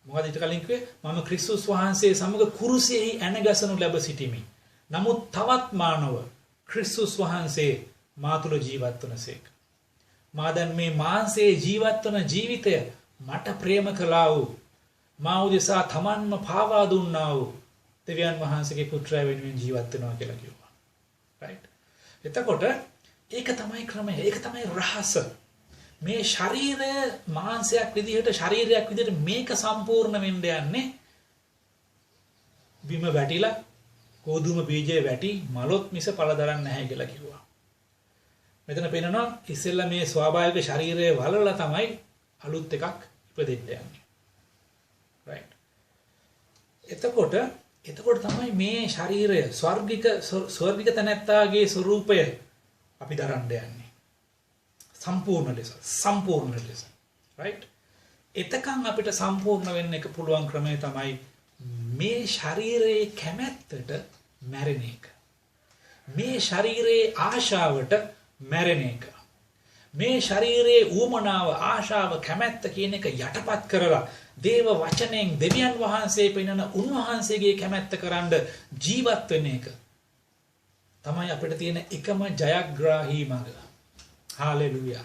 මොකද ඊට කලින් කිව්වේ මම ක්‍රිස්තුස් වහන්සේ සමග කුරුසියෙහි ඇනගසනු ලැබ සිටිමි. නමුත් තවත් මානව ක්‍රිස්තුස් වහන්සේ මා තුළ ජීවත් වනසේක. මා දැන් මේ මාංශයේ ජීවත් වන ජීවිතය මට ප්‍රේම කළා වූ මා උදෙසා තමන්ම පාවා දුන්නා වූ දෙවියන් වහන්සේගේ පුත්‍රය වෙනුවෙන් ජීවත් වෙනවා කියලා කිව්වා. right? එතකොට ඒක තමයි ක්‍රමය. ඒක තමයි රහස. මේ ශරීරය මාංශයක් විදිහට ශරීරයක් විදිහට මේක සම්පූර්ණ වෙන්න යන්නේ බිම වැටිලා ගෝධුම බීජය වැටි මලොත් මිස පළ දරන්නේ නැහැ කියලා කිව්වා. මෙතන පේනවා ඉස්සෙල්ලා මේ ස්වාභාවික ශරීරය වලලා තමයි අලුත් එකක් ඉපදෙන්න යන්නේ. right? එතකොට තමයි මේ ශරීරය ස්වර්ගික තැනැත්තාගේ ස්වરૂපය අපි දරන්න යන්නේ. සම්පූර්ණ ලෙස. right? එතකන් අපිට සම්පූර්ණ වෙන්න එක පුළුවන් ක්‍රමය තමයි මේ ශරීරයේ කැමැත්තට මැරෙන එක. මේ ශරීරයේ ආශාවට මැරෙන එක. මේ ශරීරයේ ඌමනාව ආශාව කැමැත්ත කියන එක යටපත් කරලා දේව වචනයෙන් දෙවියන් වහන්සේ පෙන්වන උන්වහන්සේගේ කැමැත්ත කරන්න ජීවත් වෙන එක තමයි අපිට තියෙන එකම ජයග්‍රාහී මඟ. හාලෙලූයා.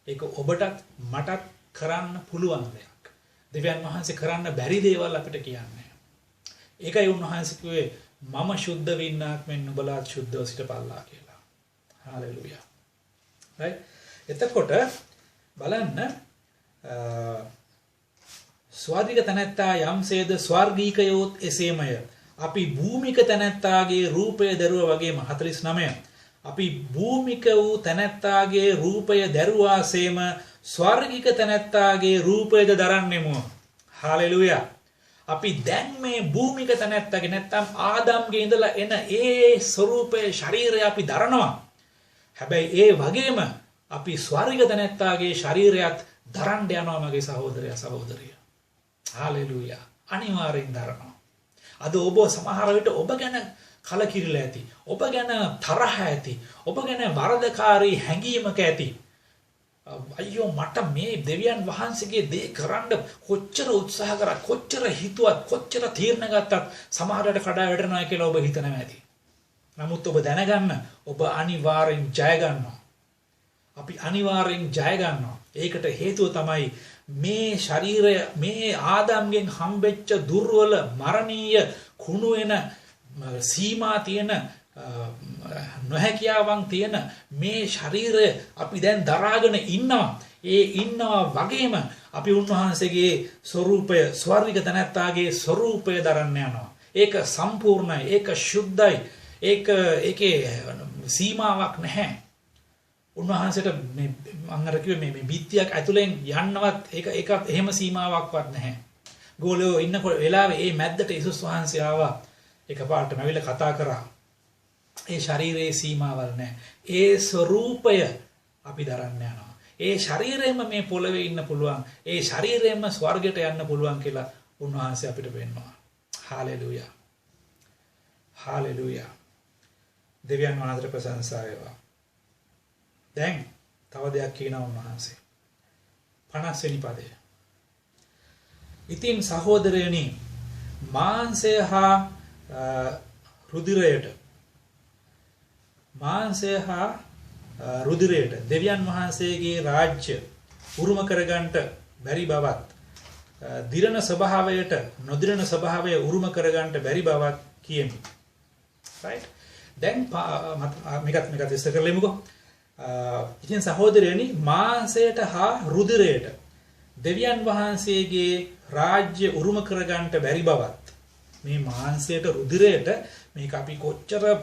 ඒක ඔබටත් මටත් කරන්න පුළුවන් දෙයක්. දෙවියන් වහන්සේ කරන්න බැරි දේවල් අපිට කියන්නේ. ඒකයි උන්වහන්සේ කිව්වේ මම සුද්ධ වින්නාක් මෙන් නුඹලාත් සුද්ධව සිටපල්ලා කියලා. හාලෙලූයා. right? එතකොට බලන්න ස්වර්ගික තැනැත්තා යම්සේද ස්වර්ගීකයෝත් එසේමය. අපි භූමික තැනැත්තාගේ රූපය දැරුවා වගේම 49. අපි භූමික වූ තැනැත්තාගේ රූපය දැරුවාසේම ස්වර්ගික තැනැත්තාගේ රූපයද දරන්නෙමු. හාලෙලූයා. අපි දැන් මේ භූමික තැනැත්තාගේ නැත්තම් ආදම්ගේ ඉඳලා එන ඒ ස්වરૂපයේ ශරීරය අපි දරනවා. හැබැයි ඒ වගේම අපි ස්වර්ග තැනැත්තාගේ ශරීරයත් දරන්න යනවා මගේ සහෝදරයා සහෝදරිය. හාලෙලූයා. අනිවාර්යෙන් දරනවා. අද ඔබ සමහර විට ඔබ ගැන කලකිරිලා ඇති. ඔබ ගැන තරහ ඇති. ඔබ ගැන වරදකාරී හැඟීමක ඇති. අයියෝ මට මේ දෙවියන් වහන්සේගේ දේ කරන්න කොච්චර උත්සාහ කරා කොච්චර හිතුවත් කොච්චර තීරණ ගත්තත් සමහරකට කඩා වැටෙනවා කියලා ඔබ හිතනවා ඇති. නමුත් ඔබ දැනගන්න ඔබ අනිවාර්යෙන් ජය ගන්නවා. අපි අනිවාර්යෙන් ජය ගන්නවා. ඒකට හේතුව තමයි මේ ශරීරය මේ ආදම්ගෙන් හම්බෙච්ච දුර්වල මරණීය කුණු වෙන සීමා තියෙන නොහැකියාවන් තියෙන මේ ශරීරය අපි දැන් දරාගෙන ඉන්නවා. ඒ ඉන්නවා වගේම අපි උන්වහන්සේගේ ස්වરૂපය ස්වර්ගික තැනැත්තාගේ ස්වરૂපය දරන්න යනවා. ඒක සම්පූර්ණයි. ඒක ශුද්ධයි. ඒකේ සීමාවක් නැහැ. උන්වහන්සේට මේ මම අර කිව්වේ මේ බිත්තියක් ඇතුලෙන් යන්නවත් ඒකත් එහෙම සීමාවක්වත් නැහැ. ගෝලියෝ ඉන්නකොට වෙලාවේ මේ මැද්දට යේසුස් වහන්සේ ආවා. එකපාරට නැවිලා කතා කරා. ඒ ශරීරයේ සීමාවල් නැහැ. ඒ ස්වરૂපය අපි දරන්න යනවා. ඒ ශරීරයෙන්ම මේ පොළවේ ඉන්න පුළුවන්. ඒ ශරීරයෙන්ම ස්වර්ගයට යන්න පුළුවන් කියලා උන්වහන්සේ අපිට පෙන්වනවා. හාලෙලූයා. හාලෙලූයා. දෙවියන් වහන්සේට ප්‍රශංසා වේවා. දැන් තව දෙයක් කියනවා උන්වහන්සේ. 50 වෙනි පදය. ඉතින් සහෝදරයනි මාංශය හා රුධිරයට දෙවියන් වහන්සේගේ රාජ්‍ය උරුම කරගන්නට බැරි බවත් දිරණ ස්වභාවයට නොදිරණ ස්වභාවය උරුම කරගන්නට බැරි බවත් කියමි. right දැන් මේකත් ඉස්සර කරලෙමුකෝ. ඉතින් සහෝදරයනි මාංශයට හා රුධිරයට දෙවියන් වහන්සේගේ රාජ්‍ය උරුම කරගන්නට බැරි බවත් මේ මාංශයට රුධිරයට මේක අපි කොච්චර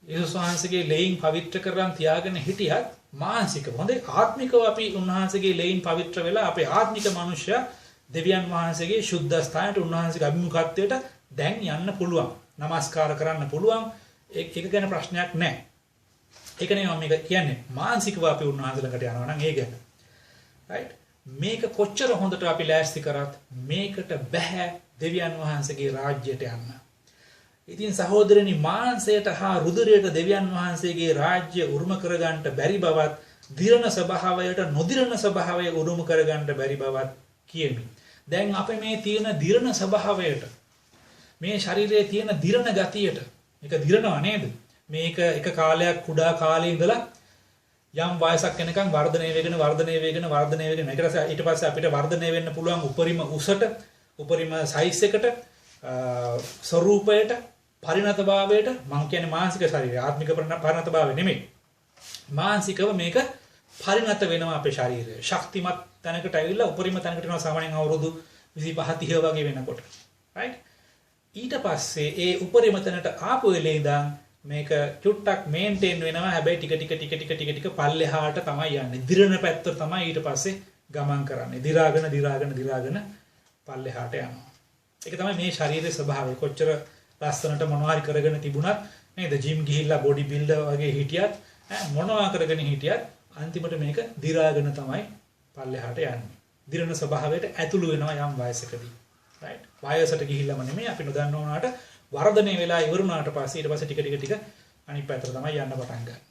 යේසුස් වහන්සේගේ ලෙයින් පවිත්‍ර කරන් තියාගෙන හිටියත් මානසිකව හොඳේ ආත්මිකව අපි උන්වහන්සේගේ ලෙයින් පවිත්‍ර වෙලා අපේ ආත්මික මනුෂ්‍යයා දෙවියන් වහන්සේගේ සුද්ධස්ථානයට උන්වහන්සේගේ අභිමුඛත්වයට දැන් යන්න පුළුවන්. නමස්කාර කරන්න පුළුවන්. ඒක ගැන ප්‍රශ්නයක් නැහැ. ඒක නෙමෙයි මම මේක කියන්නේ. මානසිකව අපි උන්වහන්සේලකට යනවා නම් ඒ ගැන. right මේක කොච්චර හොඳට අපි ලෑස්ති කරත් මේකට බෑ දෙවියන් වහන්සේගේ රාජ්‍යයට යන්න. ඉතින් සහෝදරනි මාංශයට හා රුධිරයට දෙවියන් වහන්සේගේ රාජ්‍ය උරුම කරගන්නට බැරි බවත් දිරණ ස්වභාවයට නොදිරණ ස්වභාවය උරුම කරගන්නට බැරි බවත් කියමි. දැන් අපේ මේ තියෙන දිරණ ස්වභාවයට මේ ශරීරයේ තියෙන දිරණ ගතියට මේක දිරනවා නේද? මේක එක කාලයක් කුඩා කාලේ ඉඳලා යම් වයසක් වෙනකන් වර්ධනය වෙගෙන ඊට පස්සේ අපිට වර්ධනය වෙන්න පුළුවන් උපරිම උසට උපරිම සයිස් එකට ස්වરૂපයට පරිණතභාවයට මම කියන්නේ මානසික ශරීරය ආත්මික පරිණතභාවය නෙමෙයි මානසිකව මේක පරිණත වෙනවා අපේ ශරීරය ශක්තිමත් තැනකට ඇවිල්ලා උපරිම තැනකට යනවා සාමාන්‍යයෙන් අවුරුදු 25 30 වගේ වෙනකොට right ඊට පස්සේ ඒ උපරිම තැනට ආපු වෙලේ ඉඳන් මේක චුට්ටක් මේන්ටේන් වෙනවා හැබැයි ටික පල්ලෙහාට තමයි යන්නේ දිරණ පැත්තට තමයි ඊට පස්සේ ගමන් කරන්නේ දිරාගෙන පල්ලෙහාට යනවා ඒක තමයි මේ ශරීරයේ ස්වභාවය කොච්චර ලස්සනට මොනවා හරි කරගෙන තිබුණත් නේද ජිම් ගිහිල්ලා බොඩි බිල්ඩර් වගේ හිටියත් මොනවා කරගෙන හිටියත් අන්තිමට මේක දිරාගෙන තමයි පල්ලෙහාට යන්නේ දිරණ ස්වභාවයට ඇතුළු වෙනවා යම් වයසකදී right වයසට ගිහිල්ලාම නෙමෙයි අපි නොදන්න වුණාට වර්ධනය වෙලා ඉවරුණාට පස්සේ ඊට පස්සේ ටික අනිත් පැත්තට තමයි යන්න පටන් ගන්න.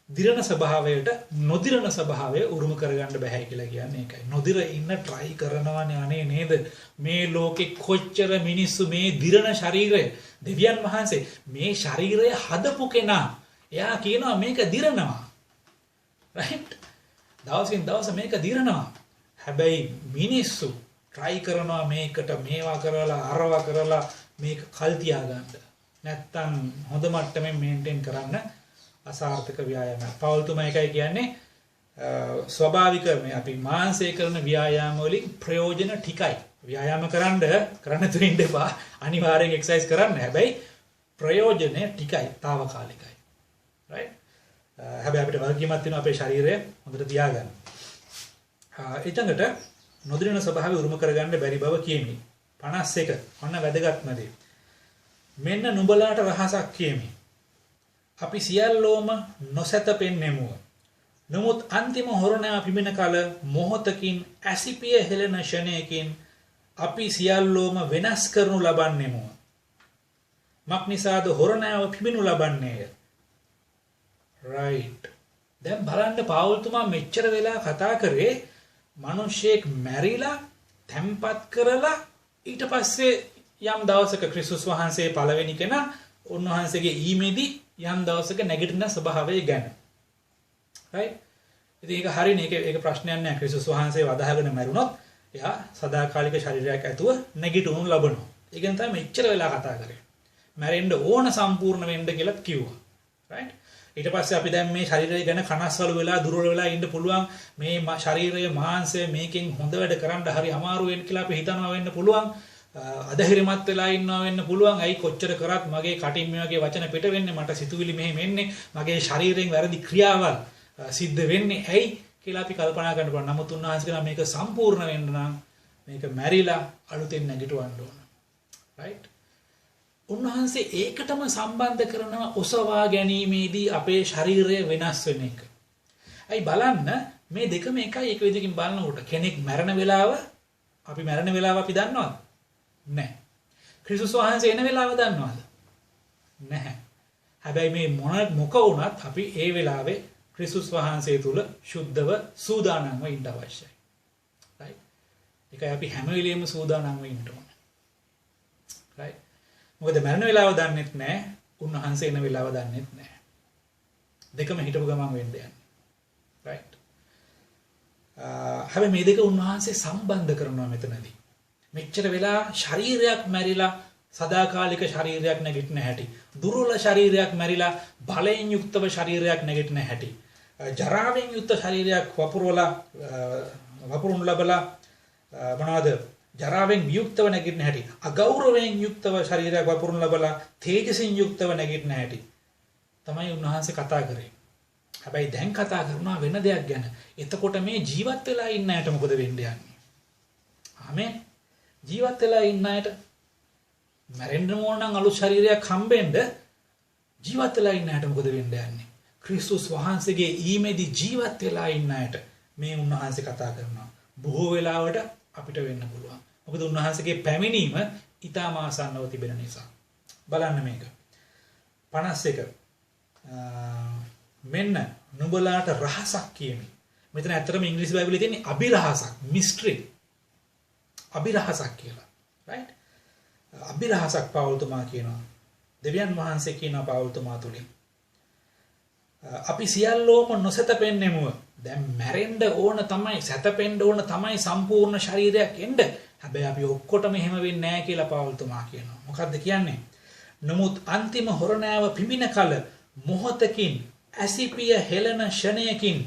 දිරණ ස්වභාවයට නොදිරණ ස්වභාවය උරුම කරගන්න බෑ කියලා කියන්නේ ඒකයි. නොදිර ඉන්න try කරනවානේ අනේ නේද? මේ ලෝකෙ කොච්චර මිනිස්සු මේ දිරණ ශරීරය දෙවියන් වහන්සේ මේ ශරීරය හදපු කෙනා එයා කියනවා මේක දිරනවා. right? දවසින් දවස මේක දිරනවා. හැබැයි මිනිස්සු try කරනවා මේකට මේවා කරලා අරවා කරලා මේක කල් තියාගන්න. නැත්තම් හොඳ මට්ටමින් මේන්ටේන් කරන්න අසාර්ථක ව්‍යායාමයක්. පෞල්තුමා එකයි කියන්නේ ස්වභාවික මේ අපි මාංශය කරන ව්‍යායාම වලින් ප්‍රයෝජන ටිකයි. ව්‍යායාම කරන්න තුරින් දෙපා අනිවාර්යෙන් එක්සර්සයිස් කරන්න. හැබැයි ප්‍රයෝජන ටිකයි, తాවකාලිකයි. right? හැබැයි අපිට වගකීමක් තියෙනවා අපේ ශරීරය හොඳට තියාගන්න. ඊටඟට නොදිරණ ස්වභාවය උරුම කරගන්න බැරි බව කියමි. 51 ඔන්න වැදගත්ම දේ. මෙන්න නුඹලාට රහසක් කියමි. අපි සියල්ලෝම නොසැතපෙන්නෙමු. නමුත් අන්තිම හොරණෑව පිඹින කල මොහොතකින් ඇසිපිය හෙළෙන ෂණයකින් අපි සියල්ලෝම වෙනස් කරනු ලබන්නෙමු. මක් නිසාද හොරණෑව පිඹිනු ලබන්නේය. right. දැන් බලන්න පාවුල්තුමා මෙච්චර වෙලා කතා කරේ මිනිහෙක් මැරිලා තැම්පත් කරලා ඊට පස්සේ යම් දවසක ක්‍රිස්තුස් වහන්සේ පළවෙනි කෙනා උන්වහන්සේගේ ඊමේදී යම් දවසක නැගිටින ස්වභාවය ගැන. right. ඉතින් ඒක හරිනේ. ඒක ප්‍රශ්නයක් නෑ. ක්‍රිස්තුස් වහන්සේ වදාගෙන මැරුණොත් එයා සදාකාලික ශරීරයක් ඇතුව නැගිටුණු ලබනවා. ඒ ගැන තමයි මෙච්චර වෙලා කතා කරේ. මැරෙන්න ඕන සම්පූර්ණ වෙන්න කියලා කිව්වා. right. ඊට පස්සේ අපි දැන් මේ ශරීරය ගැන කනස්සලු වෙලා දුර්වල වෙලා ඉන්න පුළුවන්. මේ ශරීරයේ මාංශය මේකෙන් හොඳ වැඩ කරන්න හරි අමාරු වෙන්න කියලා අපි හිතනවා වෙන්න පුළුවන්. අධෛර්යමත් වෙලා ඉන්නවා වෙන්න පුළුවන්. ඇයි කොච්චර කරත් මගේ කටින් මේ වගේ වචන පිට වෙන්නේ, මට සිතුවිලි මෙහෙම එන්නේ, මගේ ශරීරයෙන් වැරදි ක්‍රියාවල් සිද්ධ වෙන්නේ ඇයි කියලා අපි කල්පනා කරන්න පුළුවන්. නමුත් උන්වහන්සේ කියනවා මේක සම්පූර්ණ වෙන්න නම් මේක මැරිලා අලුතෙන් නැගිටවන්න ඕන. right. උන්වහන්සේ ඒකටම සම්බන්ධ කරනවා ඔසවා ගැනීමේදී අපේ ශරීරය වෙනස් වෙන එක. අයි බලන්න මේ දෙකම එකයි. එක විදිහකින් බලනකොට කෙනෙක් මැරෙන වෙලාව අපි මැරෙන වෙලාව අපි දන්නවද? නැහැ. ක්‍රිස්තුස් වහන්සේ එන වෙලාව දන්නවද? නැහැ. හැබැයි මේ මොක වුණත් අපි ඒ වෙලාවේ ක්‍රිස්තුස් වහන්සේ තුල සුද්ධව සූදානම්ව ඉන්න අවශ්‍යයි. right. ඒකයි අපි හැම වෙලෙම සූදානම්ව ඉන්න ඕනේ. right. මොකද මරණ වෙලාව දන්නෙත් නැහැ, උන්වහන්සේ එන වෙලාව දන්නෙත් නැහැ. දෙකම හිටපු ගමන් වෙන්න යන්නේ. right. හැබැයි මේ දෙක උන්වහන්සේ සම්බන්ධ කරනවා මෙතනදී. මෙච්චර වෙලා ශරීරයක් මැරිලා සදාකාලික ශරීරයක් නැගිටින හැටි, දුර්වල ශරීරයක් මැරිලා බලයෙන් යුක්තව ශරීරයක් නැගිටින හැටි, ජරාවෙන් යුක්ත ශරීරයක් වපුරුණු ලබලා මොනවාද ජරාවෙන් වියුක්තව නැගිටින හැටි, අගෞරවයෙන් යුක්තව ශරීරයක් වපුරුණු ලබලා තේජසින් යුක්තව නැගිටින හැටි තමයි උන්වහන්සේ කතා කරේ. හැබැයි දැන් කතා කරනවා වෙන දෙයක් ගැන. එතකොට මේ ජීවත් වෙලා ඉන්න අයට මොකද වෙන්න යන්නේ? ආමෙන්. ජීවත් වෙලා ඉන්න අයට මැරෙන්න ඕන නම් අලුත් ශරීරයක් හම්බෙන්න ජීවත් වෙලා ඉන්න අයට මොකද වෙන්න යන්නේ? ක්‍රිස්තුස් වහන්සේගේ ඊමේදී ජීවත් වෙලා ඉන්න අයට මේ උන්වහන්සේ කතා කරනවා. බොහෝ වෙලාවට අපිට වෙන්න පුළුවන්. මොකද උන්වහන්සේගේ පැමිණීම ඊටම ආසන්නව තිබෙන නිසා. බලන්න මේක. 51 මෙන්න නුඹලාට රහසක් කියමි. මෙතන ඇත්තටම ඉංග්‍රීසි බයිබලයේ තියෙන්නේ අභිරහසක්, මිස්ට්‍රි. අභිරහසක් කියලා. right? අභිරහසක් පාවුල්තුමා කියනවා. දෙවියන් වහන්සේ කියනවා පාවුල්තුමා තුලින්. අපි සියල්ලෝම නොසතපෙන්නෙමුව. දැන් මැරෙන්න ඕන තමයි, සතපෙන්න ඕන තමයි සම්පූර්ණ ශරීරයක් එන්න. හැබැයි අපි ඔක්කොටම එහෙම වෙන්නේ නැහැ කියලා පාවුල්තුමා කියනවා. මොකද්ද කියන්නේ? නමුත් අන්තිම හොරණෑව පිඹින කල මොහොතකින් ඇසිපිය හෙළන ෂණයකින්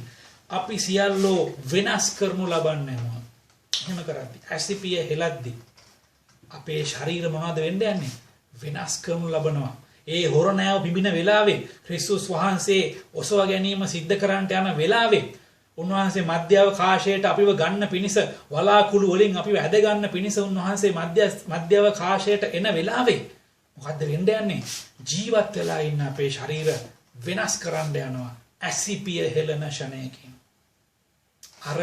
අපි සියල්ලෝ වෙනස් කරනු ලබන්නෙමු. එහෙම කරද්දි ඇසිපිය හෙලද්දි අපේ ශරීර මොනවද වෙන්න යන්නේ? වෙනස් කරනු ලබනවා. ඒ හොරණෑව පිඹින වෙලාවේ ක්‍රිස්තුස් වහන්සේ ඔසව ගැනීම සිද්ධ කරන්නට යන වෙලාවේ උන්වහන්සේ මධ්‍යවකාශයට අපිව ගන්න පිණිස වලාකුළු වලින් අපිව ඇද ගන්න පිණිස උන්වහන්සේ මධ්‍යවකාශයට එන වෙලාවේ මොකද්ද වෙන්න යන්නේ? ජීවත් වෙලා ඉන්න අපේ ශරීර වෙනස් කරන්න යනවා ඇසිපිය හෙළන ෂණයකින්. අර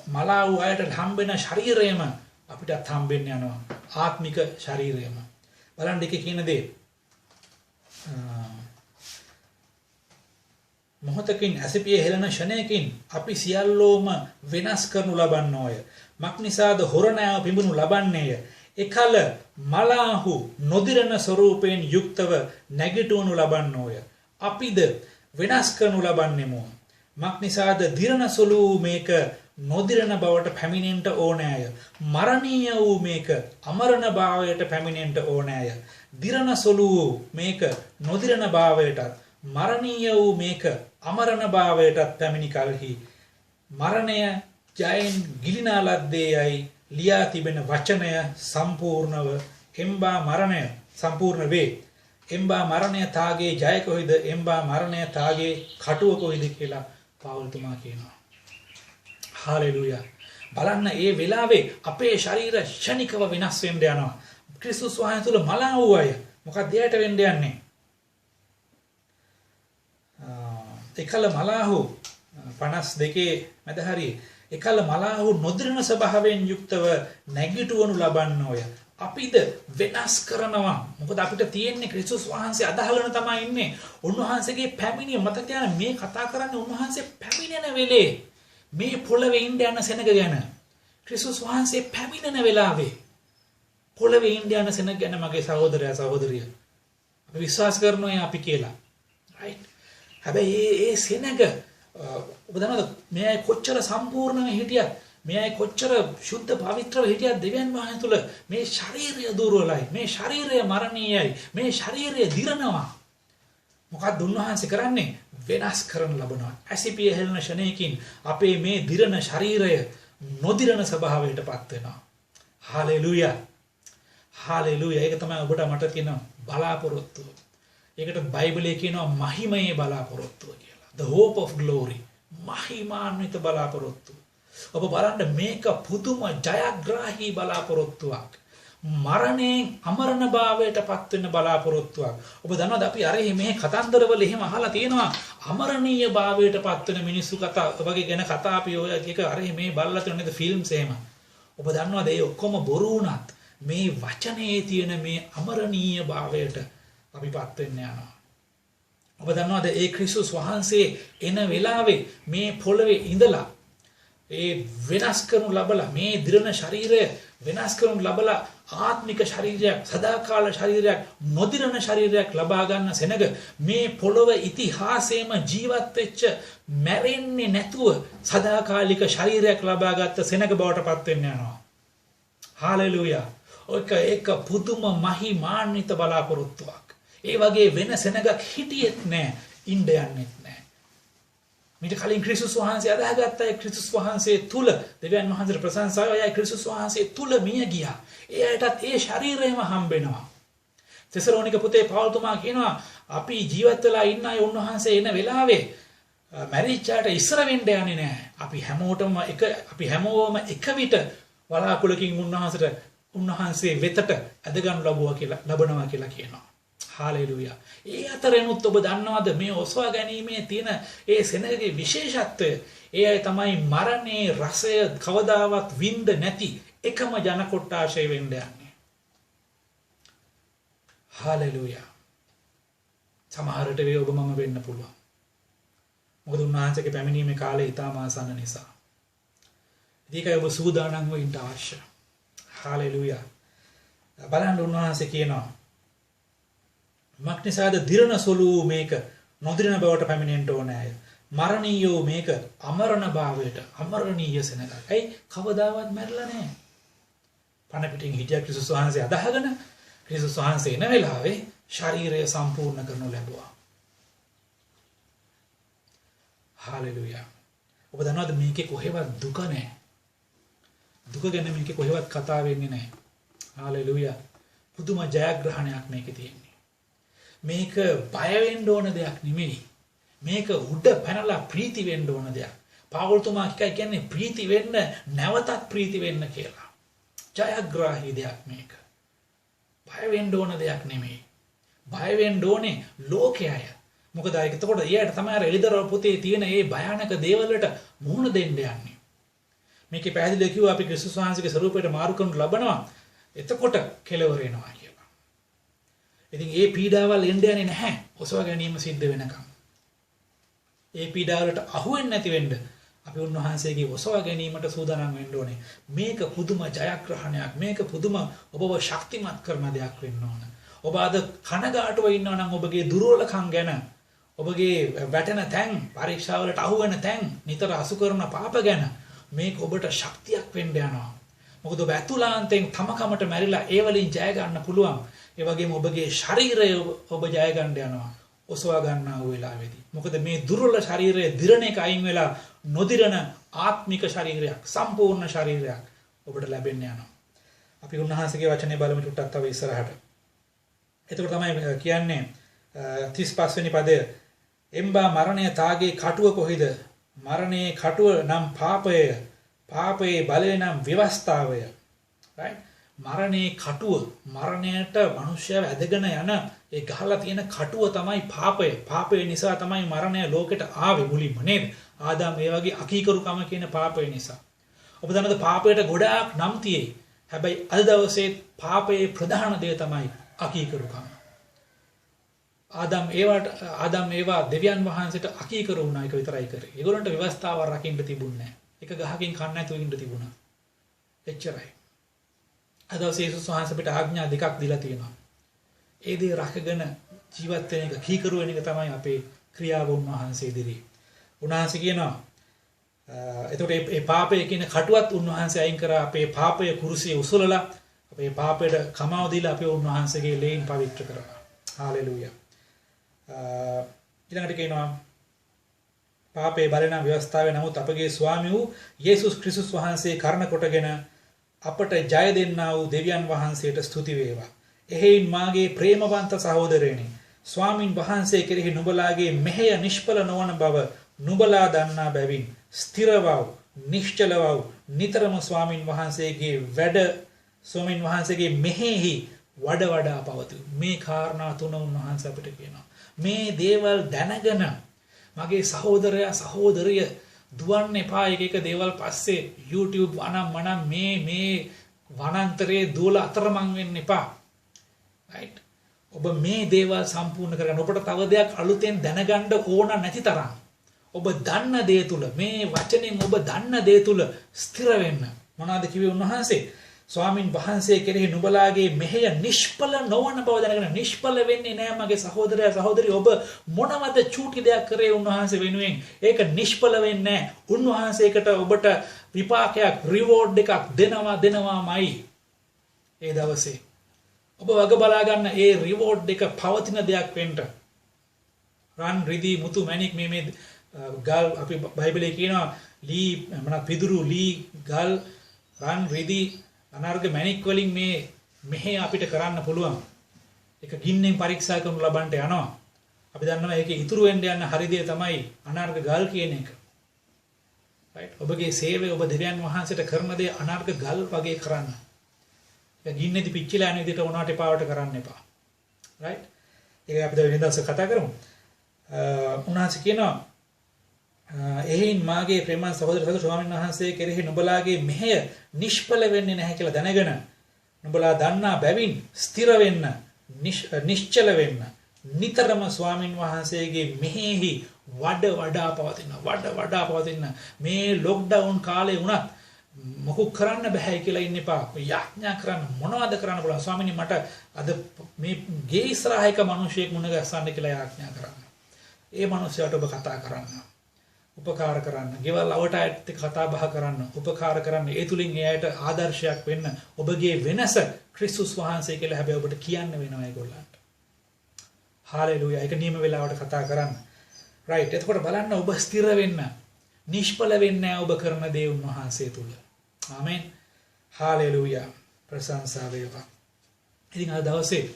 මලාව අයට හම්බෙන ශරීරයම අපිටත් හම්බෙන්න යනවා, ආත්මික ශරීරයම. බලන්න එකේ කියන දේ මොහොතකින් ඇසිපිය හෙළන ෂණයකින් අපි සියල්ලෝම වෙනස් කරනු ලබන්නෝය. මක්නිසාද හොරණෑව පිඹුණු ලබන්නේය. එකල මලාහු නොදිරණ ස්වරූපයෙන් යුක්තව නැගිටවනු ලබන්නෝය. අපිද වෙනස් කරනු ලබන්නෙමු. මක්නිසාද දිරණ සොළු මේක නොදිරණ බවට පැමිණෙන්නට ඕනෑය. මරණීය වූ මේක අමරණ භාවයට පැමිණෙන්නට ඕනෑය. දිරණ සොළු මේක නොදිරණ භාවයටත්, මරණීය වූ මේක අමරණ භාවයටත් පැමිණි කලෙහි මරණය ජයෙන් ගිලිනා ලද්දේයයි ලියා තිබෙන වචනය සම්පූර්ණව එම්බා මරණය සම්පූර්ණ වේ. එම්බා මරණය තාගේ ජය කොයිද? එම්බා මරණය තාගේ කටුව කොයිද කියලා පාවුල්තුමා කියනවා. හාලෙලූයා. බලන්න ඒ වෙලාවේ අපේ ශරීර ක්ෂණිකව වෙනස් වෙන්න යනවා. ක්‍රිස්තුස් වහන්සේ තුල මලා වූ අය මොකක්ද එයට වෙන්න යන්නේ? එකල මලාහු 52 මැද හරියේ එකල මලාහු නොදිරණ ස්වභාවයෙන් යුක්තව නැගිටවනු ලබන්නෝය. අපිද වෙනස් කරනවා. මොකද අපිට තියෙන්නේ ක්‍රිස්තුස් වහන්සේ අදහලන තමයි ඉන්නේ. උන්වහන්සේගේ පැමිණීම මත තියාගෙන මේ කතා කරන්නේ උන්වහන්සේ පැමිණෙන වෙලේ. මේ පොළවේ ඉන්න යන සෙනග ගැන. ක්‍රිස්තුස් වහන්සේ පැමිණෙන වෙලාවේ පොළවේ ඉන්න යන සෙනග ගැන මගේ සහෝදරයා සහෝදරිය. අපි විශ්වාස කරනවා අපි කියලා. right? හැබැයි ඒ සෙනග ඔබ දන්නවද මේ අය කොච්චර සම්පූර්ණව හිටියත් මේ අය කොච්චර සුද්ධ පවිත්‍රව හිටියත් දෙවියන් වහන්සේ තුල මේ ශරීරය දුර්වලයි. මේ ශරීරය මරණීයයි. මේ ශරීරය දිරනවා. මොකක්ද උන්වහන්සේ කරන්නේ? වෙනස් කරන ලබනවා. ඇසිපිය හෙළන ෂණයකින් අපේ මේ දිරන ශරීරය නොදිරන ස්වභාවයටපත් වෙනවා. හාලෙලූයා. හාලෙලූයා. ඒක තමයි ඔබට මට කියන බලාපොරොත්තුව. ඒකට බයිබලයේ කියනවා මහිමයේ බලාපොරොත්තුව කියලා. The hope of glory. මහිමාන්විත බලාපොරොත්තුව. ඔබ බලන්න මේක පුදුම ජයග්‍රාහී බලාපොරොත්තුවක්. මරණයෙන් අමරණභාවයට පත් වෙන බලාපොරොත්තුවක්. ඔබ දන්නවද අපි අර මේ කතන්දරවල එහෙම අහලා තියෙනවා අමරණීය භාවයට පත් වෙන මිනිස්සු කතා වගේ ගැන කතා අපි ඔය එක අර මේ බලලා තියෙන නේද ෆිල්ම්ස් එහෙම. ඔබ දන්නවද ඒ ඔක්කොම බොරු වුණත් මේ වචනේ තියෙන මේ අමරණීය භාවයට අපිපත් වෙන්න යනවා. ඔබ දන්නවද ඒ ක්‍රිස්තුස් වහන්සේ එන වෙලාවේ මේ පොළවේ ඉඳලා ඒ වෙනස් කරනු ලබලා මේ දිරණ ශරීරය වෙනස් කරනු ලබලා ආත්මික ශරීරයක් සදාකාල ශරීරයක් නොදිරණ ශරීරයක් ලබා ගන්න සෙනග මේ පොළොව ඉතිහාසයේම ජීවත් වෙච්ච මැරෙන්නේ නැතුව සදාකාලික ශරීරයක් ලබා ගත්ත සෙනග බවට පත් වෙන්න යනවා. හාලෙලූයා. ඒක පුදුම මහිමාන්විත බලාපොරොත්තුවක්. ඒ වගේ වෙන සෙනගක් හිටියෙත් නැහැ, ඉන්න යන්නෙත් නැහැ. මිට කලින් ක්‍රිස්තුස් වහන්සේ අදාහගත්ත ඒ ක්‍රිස්තුස් වහන්සේ තුල දෙවියන් වහන්සේට ප්‍රශංසාව යයි ක්‍රිස්තුස් වහන්සේ තුල මිය ගියා. එයාටත් ඒ ශරීරයම හම්බෙනවා. තෙසලෝනික පුතේ පවුල්තුමා කියනවා අපි ජීවත් වෙලා ඉන්න අය උන්වහන්සේ එන වෙලාවේ මැරිච්චාට ඉස්සර වෙන්න යන්නේ නැහැ. අපි හැමෝම එක විට වලාකුලකින් උන්වහන්සේ වෙතට ඇදගනු ලබනවා කියලා කියනවා. හාලෙලූයා. ඒ අතරිනුත් ඔබ දන්නවද මේ ඔසවා ගැනීමේ තියෙන ඒ සෙනගගේ විශේෂත්වය? ඒ අය තමයි මරණේ රසය කවදාවත් විඳ නැති එකම ජන කොට්ටාශය වෙන්න යන්නේ. හාලෙලූයා. සමහරට වේ ඔබ මම වෙන්න පුළුවන්. මොකද උන්වහන්සේගේ පැමිණීමේ කාලය ඉතාම ආසන්න නිසා. ඒකයි ඔබ සූදානම් වෙන්න අවශ්‍ය. හාලෙලූයා. බලන්න උන්වහන්සේ කියනවා මක්නිසාද දිරණ සොලු මේක නොදිරණ බවට පැමිණෙන්න ඕනේ. මරණීයෝ මේක අමරණ භාවයට අමරණීය සෙනගක්. ඇයි කවදාවත් මැරෙලා නැහැ. පණ පිටින් හිටිය ක්‍රිස්තුස් වහන්සේ අදහගෙන ක්‍රිස්තුස් වහන්සේ එන වෙලාවේ ශරීරය සම්පූර්ණ කරනු ලැබුවා. හාලෙලූයා. ඔබ දන්නවද මේකේ කොහෙවත් දුක නැහැ. දුක ගැන මේකේ කොහෙවත් කතා වෙන්නේ නැහැ. හාලෙලූයා. පුදුම ජයග්‍රහණයක් මේකේ තියෙන්නේ. මේක බය වෙන්න ඕන දෙයක් නෙමෙයි. මේක උඩ පැනලා ප්‍රීති වෙන්න ඕන දෙයක්. පාවුල්තුමා කියන්නේ ප්‍රීති වෙන්න නැවතත් ප්‍රීති වෙන්න කියලා. ජයග්‍රාහී දෙයක් මේක. බය වෙන්න ඕන දෙයක් නෙමෙයි. බය වෙන්න ඕනේ ලෝකයය. මොකද එතකොට ඊයට තමයි අර එළිදරව් පොතේ තියෙන මේ භයානක දේවල්වලට මුහුණ දෙන්න යන්නේ. මේකේ පැහැදිලිව කිව්වා අපි ක්‍රිස්තුස් වහන්සේගේ ස්වරූපයට මාරු කරනු ලබනවා. එතකොට කෙලවර වෙනවා කියලා. ඉතින් ඒ පීඩාවල් එන්න යන්නේ නැහැ. ඔසවා ගැනීම සිද්ධ වෙනකම්. ඒ පීඩාවලට අහු වෙන්නේ නැති වෙන්න අපි උන්වහන්සේගේ ඔසවා ගැනීමට සූදානම් වෙන්න ඕනේ. මේක පුදුම ජයග්‍රහණයක්. මේක පුදුම ඔබව ශක්තිමත් කරන දෙයක් වෙන්න ඕන. ඔබ අද කනගාටුව ඉන්නවා නම් ඔබගේ දුර්වලකම් ගැන, ඔබගේ වැටෙන තැන්, පරීක්ෂාවලට අහු වෙන තැන්, නිතර අසු කරන පාප ගැන මේක ඔබට ශක්තියක් වෙන්න යනවා. මොකද ඔබ ඇතුළාන්තයෙන් තමකමට මැරිලා ඒ වලින් ජය ගන්න පුළුවන්. ඒ වගේම ඔබගේ ශරීරය ඔබ ජය ගන්න යනවා ඔසවා ගන්නා වූ වෙලාවේදී. මොකද මේ දුර්වල ශරීරයේ දිරණ එක අයින් වෙලා නොදිරණ ආත්මික ශරීරයක්, සම්පූර්ණ ශරීරයක් ඔබට ලැබෙන්න යනවා. අපි උන්වහන්සේගේ වචනේ බලමු ටිකක් තව ඉස්සරහට. එතකොට තමයි කියන්නේ 35 වෙනි පදය. එම්බා මරණය තාගේ කටුව කොහිද? මරණයේ කටුව නම් පාපය, පාපයේ බලය නම් ව්‍යවස්ථාවය. right? මරණයේ කටුව, මරණයට මිනිස්සයව ඇදගෙන යන ඒ ගහලා තියෙන කටුව තමයි පාපය. පාපය නිසා තමයි මරණය ලෝකෙට ආවේ මුලින්ම නේද? ආදාම් ඒ වගේ අකීකරුකම කියන පාපය නිසා. ඔබ දන්නවද පාපයට ගොඩාක් නම් තියෙයි. හැබැයි අද දවසේ පාපයේ ප්‍රධාන දේ තමයි අකීකරුකම. ආදාම් ඒවා දෙවියන් වහන්සේට අකීකරු වුණා එක විතරයි කරේ. ඒගොල්ලන්ට ව්‍යවස්ථාව රකින්න තිබුණේ නැහැ. එක ගහකින් කන්න නැතුව ඉන්න තිබුණා. එච්චරයි. අද දවසේ යේසුස් වහන්සේ අපිට ආඥා දෙකක් දීලා තියෙනවා. ඒ දේ රැකගෙන ජීවත් වෙන එක කීකරු වෙන එක තමයි අපේ ක්‍රියාව උන්වහන්සේ ඉදිරියේ. උන්වහන්සේ කියනවා එතකොට මේ පාපය කියන කටුවත් උන්වහන්සේ අයින් කරා අපේ පාපය කුරුසියේ උසුලලා අපේ පාපයට කමාව දීලා අපේ උන්වහන්සේගේ ලේන් පවිත්‍ර කරනවා. හාලෙලූයා. ඊළඟට කියනවා පාපේ බලන ව්‍යවස්ථාවේ නමුත් අපගේ ස්වාමී වූ යේසුස් ක්‍රිස්තුස් වහන්සේ කරුණ කොටගෙන අපට ජය දෙන්නා වූ දෙවියන් වහන්සේට ස්තුති වේවා. එහෙයින් මාගේ ප්‍රේමවන්ත සහෝදරයනි ස්වාමින් වහන්සේ කෙරෙහි නුඹලාගේ මෙහෙය නිෂ්ඵල නොවන බව නුඹලා දන්නා බැවින් ස්ථිරවව නිශ්චලවව නිතරම ස්වාමින් වහන්සේගේ මෙහෙහි වඩා පවතු. මේ කාරණා තුන උන්වහන්සේ අපිට කියනවා. මේ දේවල් දැනගෙන මගේ සහෝදරයා සහෝදරිය දුවන්න එපා එක දේවල් පස්සේ YouTube වනම් මනම් මේ වනාන්තරයේ දුවලා අතරමං වෙන්න එපා. right? ඔබ මේ දේවල් සම්පූර්ණ කරගන්න. ඔබට තව දෙයක් අලුතෙන් දැනගන්න ඕන නැති තරම් ඔබ දන්න දේ තුල මේ වචනෙන් ඔබ දන්න දේ තුල ස්ථිර වෙන්න. මොනවාද කිව්වේ උන්වහන්සේ? ස්වාමින් වහන්සේ කෙරෙහි නුඹලාගේ මෙහෙය නිෂ්ඵල නොවන බව දැනගෙන නිෂ්ඵල වෙන්නේ නැහැ මගේ සහෝදරයා සහෝදරිය. ඔබ මොනවද චූටි දෙයක් කරේ උන්වහන්සේ වෙනුවෙන් ඒක නිෂ්ඵල වෙන්නේ නැහැ. උන්වහන්සේකට ඔබට විපාකයක් රිවෝඩ් එකක් දෙනවාමයි. ඒ දවසේ ඔබ වග බලා ගන්න ඒ රිවෝඩ් එක පවතින දෙයක් වෙන්න. රන් රිදී මුතු මැණික් මේ ගල් අපි බයිබලයේ කියනවා ලී පිදුරු ලී ගල් රන් රිදී අනාර්ග මැණික් වලින් මෙහෙ අපිට කරන්න පුළුවන්. ඒක ගින්නෙන් පරීක්ෂා කරනු ලබන්න යනවා. අපි දන්නවා ඒකේ ඉතුරු වෙන්න යන හරි දේ තමයි අනාර්ග ගල් කියන එක. right? ඔබගේ සේවය ඔබ දෙවියන් වහන්සේට කරන දේ අනාර්ග ගල් වගේ කරන්න. ඒක ගින්නෙදි පිච්චිලා යන විදිහට මොනවට එපාවට කරන්න එපා. right? ඒක අපි දැන් වෙනදාස කතා කරමු. උන්වහන්සේ කියනවා එහෙයින් මාගේ ප්‍රේමන් සහෝදර ස්වාමීන් වහන්සේ කෙරෙහි නුඹලාගේ මෙහෙය නිෂ්ඵල වෙන්නේ නැහැ කියලා දැනගෙන නුඹලා දන්නා බැවින් ස්ථිර වෙන්න නිශ්චල වෙන්න නිතරම ස්වාමීන් වහන්සේගේ මෙහෙහි වඩා පවතින මේ ලොක්ඩවුන් කාලේ වුණත් මොකක් කරන්න බෑ කියලා ඉන්න එපා. යාඥා කරන්න මොනවද කරන්න පුළුවන් ස්වාමීනි මට අද මේ ගේ ඉස්සරහයක මිනිහෙක් මුණ ගැස්සන්න කියලා යාඥා කරන්න. ඒ මිනිහයාට ඔබ කතා කරන්න. උපකාර කරන්න. ගෙවල් අවට ඇත්ත කතා බහ කරන්න. උපකාර කරන්න. ඒ තුලින් එයාට ආදර්ශයක් වෙන්න. ඔබගේ වෙනස ක්‍රිස්තුස් වහන්සේ කියලා හැබැයි ඔබට කියන්න වෙනවා ඒගොල්ලන්ට. හාලෙලූයා. ඒක නියම වෙලාවට කතා කරන්න. right. එතකොට බලන්න ඔබ ස්ථිර වෙන්න. නිෂ්ඵල වෙන්නේ නැහැ ඔබ කරන දේ උන්වහන්සේ තුල. ආමෙන්. හාලෙලූයා. ප්‍රශංසා වේවා. ඉතින් අද දවසේ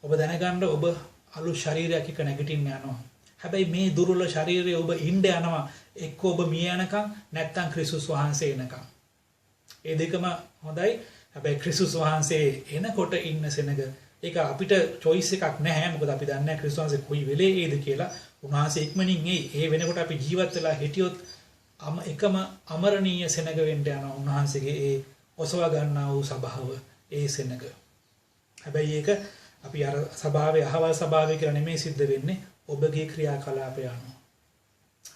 ඔබ දැනගන්න ඔබ අලුත් ශරීරයක් එක්ක නැගිටින්න යනවා. හැබැයි මේ දුර්වල ශරීරයේ ඔබ ඉන්න යනවා එක්ක ඔබ මිය යනකම් නැත්නම් ක්‍රිස්තුස් වහන්සේ එනකම්. ඒ දෙකම හොඳයි. හැබැයි ක්‍රිස්තුස් වහන්සේ එනකොට ඉන්න සෙනග ඒක අපිට choice එකක් නැහැ. මොකද අපි දන්නේ නැහැ ක්‍රිස්තුස් වහන්සේ කොයි වෙලේ එයිද කියලා. උන්වහන්සේ ඉක්මනින් ඒ වෙනකොට අපි ජීවත් වෙලා හිටියොත් එකම අමරණීය සෙනග වෙන්න යනවා උන්වහන්සේගේ ඒ ඔසවා ගන්නා වූ සභාව ඒ සෙනග. හැබැයි ඒක අපි අර සභාවේ අහවල් සභාවේ කියලා නෙමෙයි සිද්ධ වෙන්නේ. ඔබගේ ක්‍රියාකලාපය අනුව.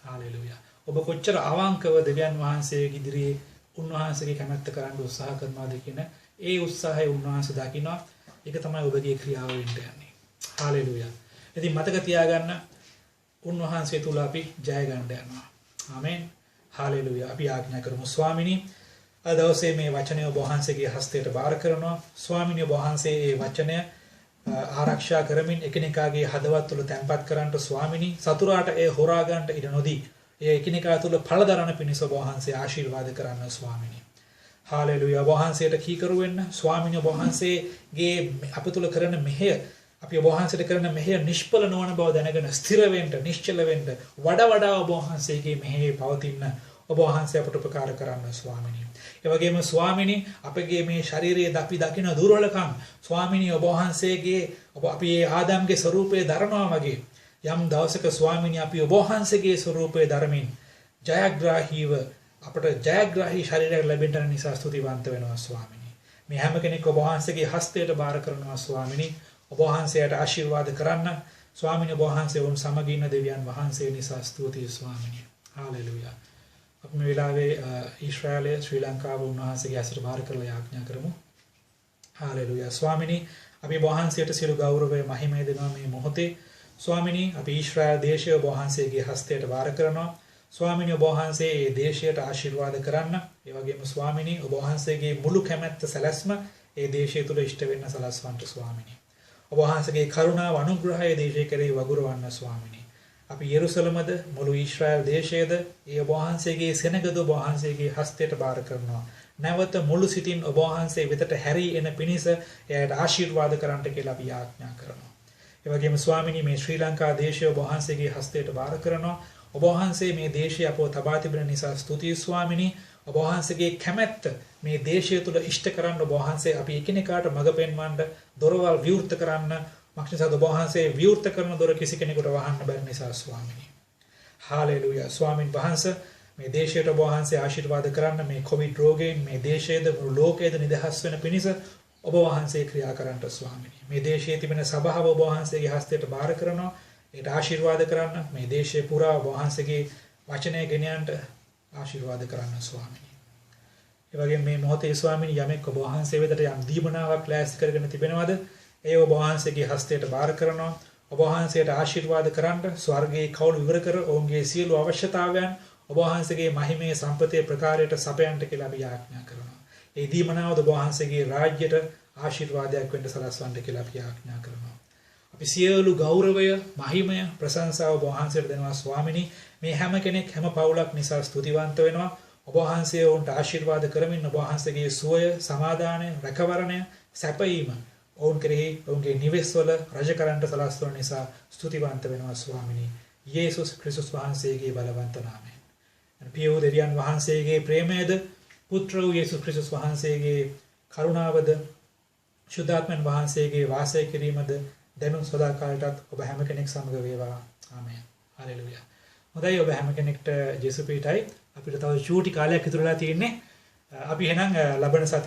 හාලෙලූයා. ඔබ කොච්චර අවංකව දෙවියන් වහන්සේගේ ඉදිරියේ උන්වහන්සේගේ කැමැත්ත කරන්න උත්සාහ කරනවාද කියන ඒ උත්සාහය උන්වහන්සේ දකිනවා. ඒක තමයි ඔබගේ ක්‍රියාව වෙන්න යන්නේ. හාලෙලූයා. ඉතින් මතක තියාගන්න උන්වහන්සේ තුල අපි ජය ගන්න යනවා. ආමෙන්. හාලෙලූයා. අපි ආඥා කරමු ස්වාමිනී අද දවසේ මේ වචනය ඔබ වහන්සේගේ හස්තයට බාර කරනවා. ස්වාමිනී ඔබ වහන්සේ මේ වචනය ආරක්ෂා කරමින් එකිනෙකාගේ හදවත් තුළ තැන්පත් කරන්නට ස්වාමිනී සතුරාට ඒ හොරා ගන්නට ඉඩ නොදී ඒ එකිනෙකා තුළ පළදරන පිණිස ඔබ වහන්සේ ආශිර්වාද කරන්න ස්වාමිනී. හාලෙලූයා. ඔබ වහන්සේට කීකරු වෙන්න ස්වාමිනී ඔබ වහන්සේගේ අප තුළ කරන මෙහෙය අපි ඔබ වහන්සේට කරන මෙහෙය නිෂ්ඵල නොවන බව දැනගෙන ස්ථිර වෙන්න නිශ්චල වෙන්න වඩා ඔබ වහන්සේගේ මෙහෙය පවතින ඔබ වහන්සේ අපට උපකාර කරන්න ස්වාමිනී. ඒ වගේම ස්වාමිනී අපගේ මේ ශාරීරියේ අපි දකින දුර්වලකම් ස්වාමිනී ඔබ වහන්සේගේ අපි ආදම්ගේ ස්වරූපය දරනවා වගේ යම් දවසක ස්වාමිනී අපි ඔබ වහන්සේගේ ස්වරූපය දරමින් ජයග්‍රාහීව අපට ජයග්‍රාහී ශරීරයක් ලැබෙන්න නිසා ස්තුතිවන්ත වෙනවා ස්වාමිනී. මේ හැම කෙනෙක් ඔබ වහන්සේගේ හස්තයට බාර කරනවා ස්වාමිනී. ඔබ වහන්සේට ආශිර්වාද කරන්න ස්වාමිනී. ඔබ වහන්සේ වුන් සමග ඉන්න දෙවියන් වහන්සේ නිසා ස්තුතියි ස්වාමිනී. හාලෙලූයා. අපි මේ වෙලාවේ ඊශ්‍රායලයේ ශ්‍රී ලංකාව උන්වහන්සේගේ ඇසුර බාර කරලා යාඥා කරමු. හාලෙලූයා. ස්වාමිනී අපි වහන්සේට සියලු ගෞරවය මහිමය දෙනවා මේ මොහොතේ. ස්වාමිනී අපි ඊශ්‍රායල් දේශය ඔබ වහන්සේගේ හස්තයට බාර කරනවා. ස්වාමිනී ඔබ වහන්සේ මේ දේශයට ආශිර්වාද කරන්න. ඒ වගේම ස්වාමිනී ඔබ වහන්සේගේ මුළු කැමැත්ත සැලැස්ම මේ දේශය තුළ ඉෂ්ට වෙන්න සලස්වන්ට ස්වාමිනී. ඔබ වහන්සේගේ කරුණාව අනුග්‍රහය දේශය කෙරෙහි වගුරවන්න ස්වාමිනී. අපි යෙරුසලමද මුළු ඊශ්‍රායල් දේශයේද ඒ ඔබ වහන්සේගේ සෙනගද ඔබ වහන්සේගේ හස්තයට බාර කරනවා. නැවත මුළු සිතින් ඔබ වහන්සේ වෙතට හැරී එන පිණිස එයට ආශිර්වාද කරන්නට කියලා අපි යාඥා කරනවා. ඒ වගේම ස්වාමිනී මේ ශ්‍රී ලංකා දේශය ඔබ වහන්සේගේ හස්තයට බාර කරනවා. ඔබ වහන්සේ මේ දේශය අපව තබා තිබෙන නිසා ස්තුතියි ස්වාමිනී. ඔබ වහන්සේගේ කැමැත්ත මේ දේශය තුළ ඉෂ්ට කරන්න ඔබ වහන්සේ අපි එකිනෙකාට මඟ පෙන්වන්න දොරවල් විවෘත කරන්න මක්නිසාද ඔබ වහන්සේ විවෘත කරන දොර කිසි කෙනෙකුට වහන්න බැරි නිසා ස්වාමිනී. හාලෙලූයා. ස්වාමින් වහන්සේ මේ දේශයට ඔබ වහන්සේ ආශිර්වාද කරන්න මේ කොවිඩ් රෝගයෙන් මේ දේශයේද මුළු ලෝකයේද නිදහස් වෙන පිණිස ඔබ වහන්සේ ක්‍රියා කරන්නට ස්වාමිනී. මේ දේශයේ තිබෙන සභාව ඔබ වහන්සේගේ හස්තයට බාර කරනවා. ඒට ආශිර්වාද කරන්න මේ දේශයේ පුරා ඔබ වහන්සේගේ වචනය ගෙන යන්නට ආශිර්වාද කරන්න ස්වාමිනී. ඒ වගේම මේ මොහොතේ ස්වාමිනී යමෙක් ඔබ වහන්සේ වෙතට යම් දීමනාවක් ලෑස්ති කරගෙන තිබෙනවද? ඒ ඔබ වහන්සේගේ හස්තයට බාර කරනවා. ඔබ වහන්සේට ආශිර්වාද කරන්න ස්වර්ගයේ කවුළු විවර කර ඔවුන්ගේ සියලු අවශ්‍යතාවයන් ඔබ වහන්සේගේ මහිමේ සම්පතේ ප්‍රකාරයට සපයන්නට කියලා අපි යාඥා කරනවා. ඒ දීමනාවද ඔබ වහන්සේගේ රාජ්‍යයට ආශිර්වාදයක් වෙන්න සලස්වන්න කියලා අපි යාඥා කරනවා. අපි සියලු ගෞරවය, මහිමය, ප්‍රශංසාව ඔබ වහන්සේට දෙනවා ස්වාමිනී. මේ හැම කෙනෙක් හැම පවුලක් නිසා ස්තුතිවන්ත වෙනවා. ඔබ වහන්සේ වුන්ට ආශිර්වාද කරමින් ඔබ වහන්සේගේ සුවය, සමාදානය, රැකවරණය, සැපයීම ඔවුන් කෙරෙහි ඔවුන්ගේ නිවෙස්වල රජ කරන්නට සලස්වන නිසා ස්තුතිවන්ත වෙනවා ස්වාමිනී. යේසුස් ක්‍රිස්තුස් වහන්සේගේ බලවන්ත නාමයෙන්. පිය වූ දෙවියන් වහන්සේගේ ප්‍රේමයද, පුත්‍ර වූ යේසුස් ක්‍රිස්තුස් වහන්සේගේ කරුණාවද, ශුද්ධාත්මයන් වහන්සේගේ වාසය කිරීමද දැනුම් සදාකාලටත් ඔබ හැම කෙනෙක් සමග වේවා. ආමේන්. හalleluya. හොඳයි ඔබ හැම කෙනෙක්ට ජේසුස් පිටයි. අපිට තව චූටි කාලයක් ඉතුරුලා තියෙන්නේ. අපි එහෙනම් ලබන සතියේ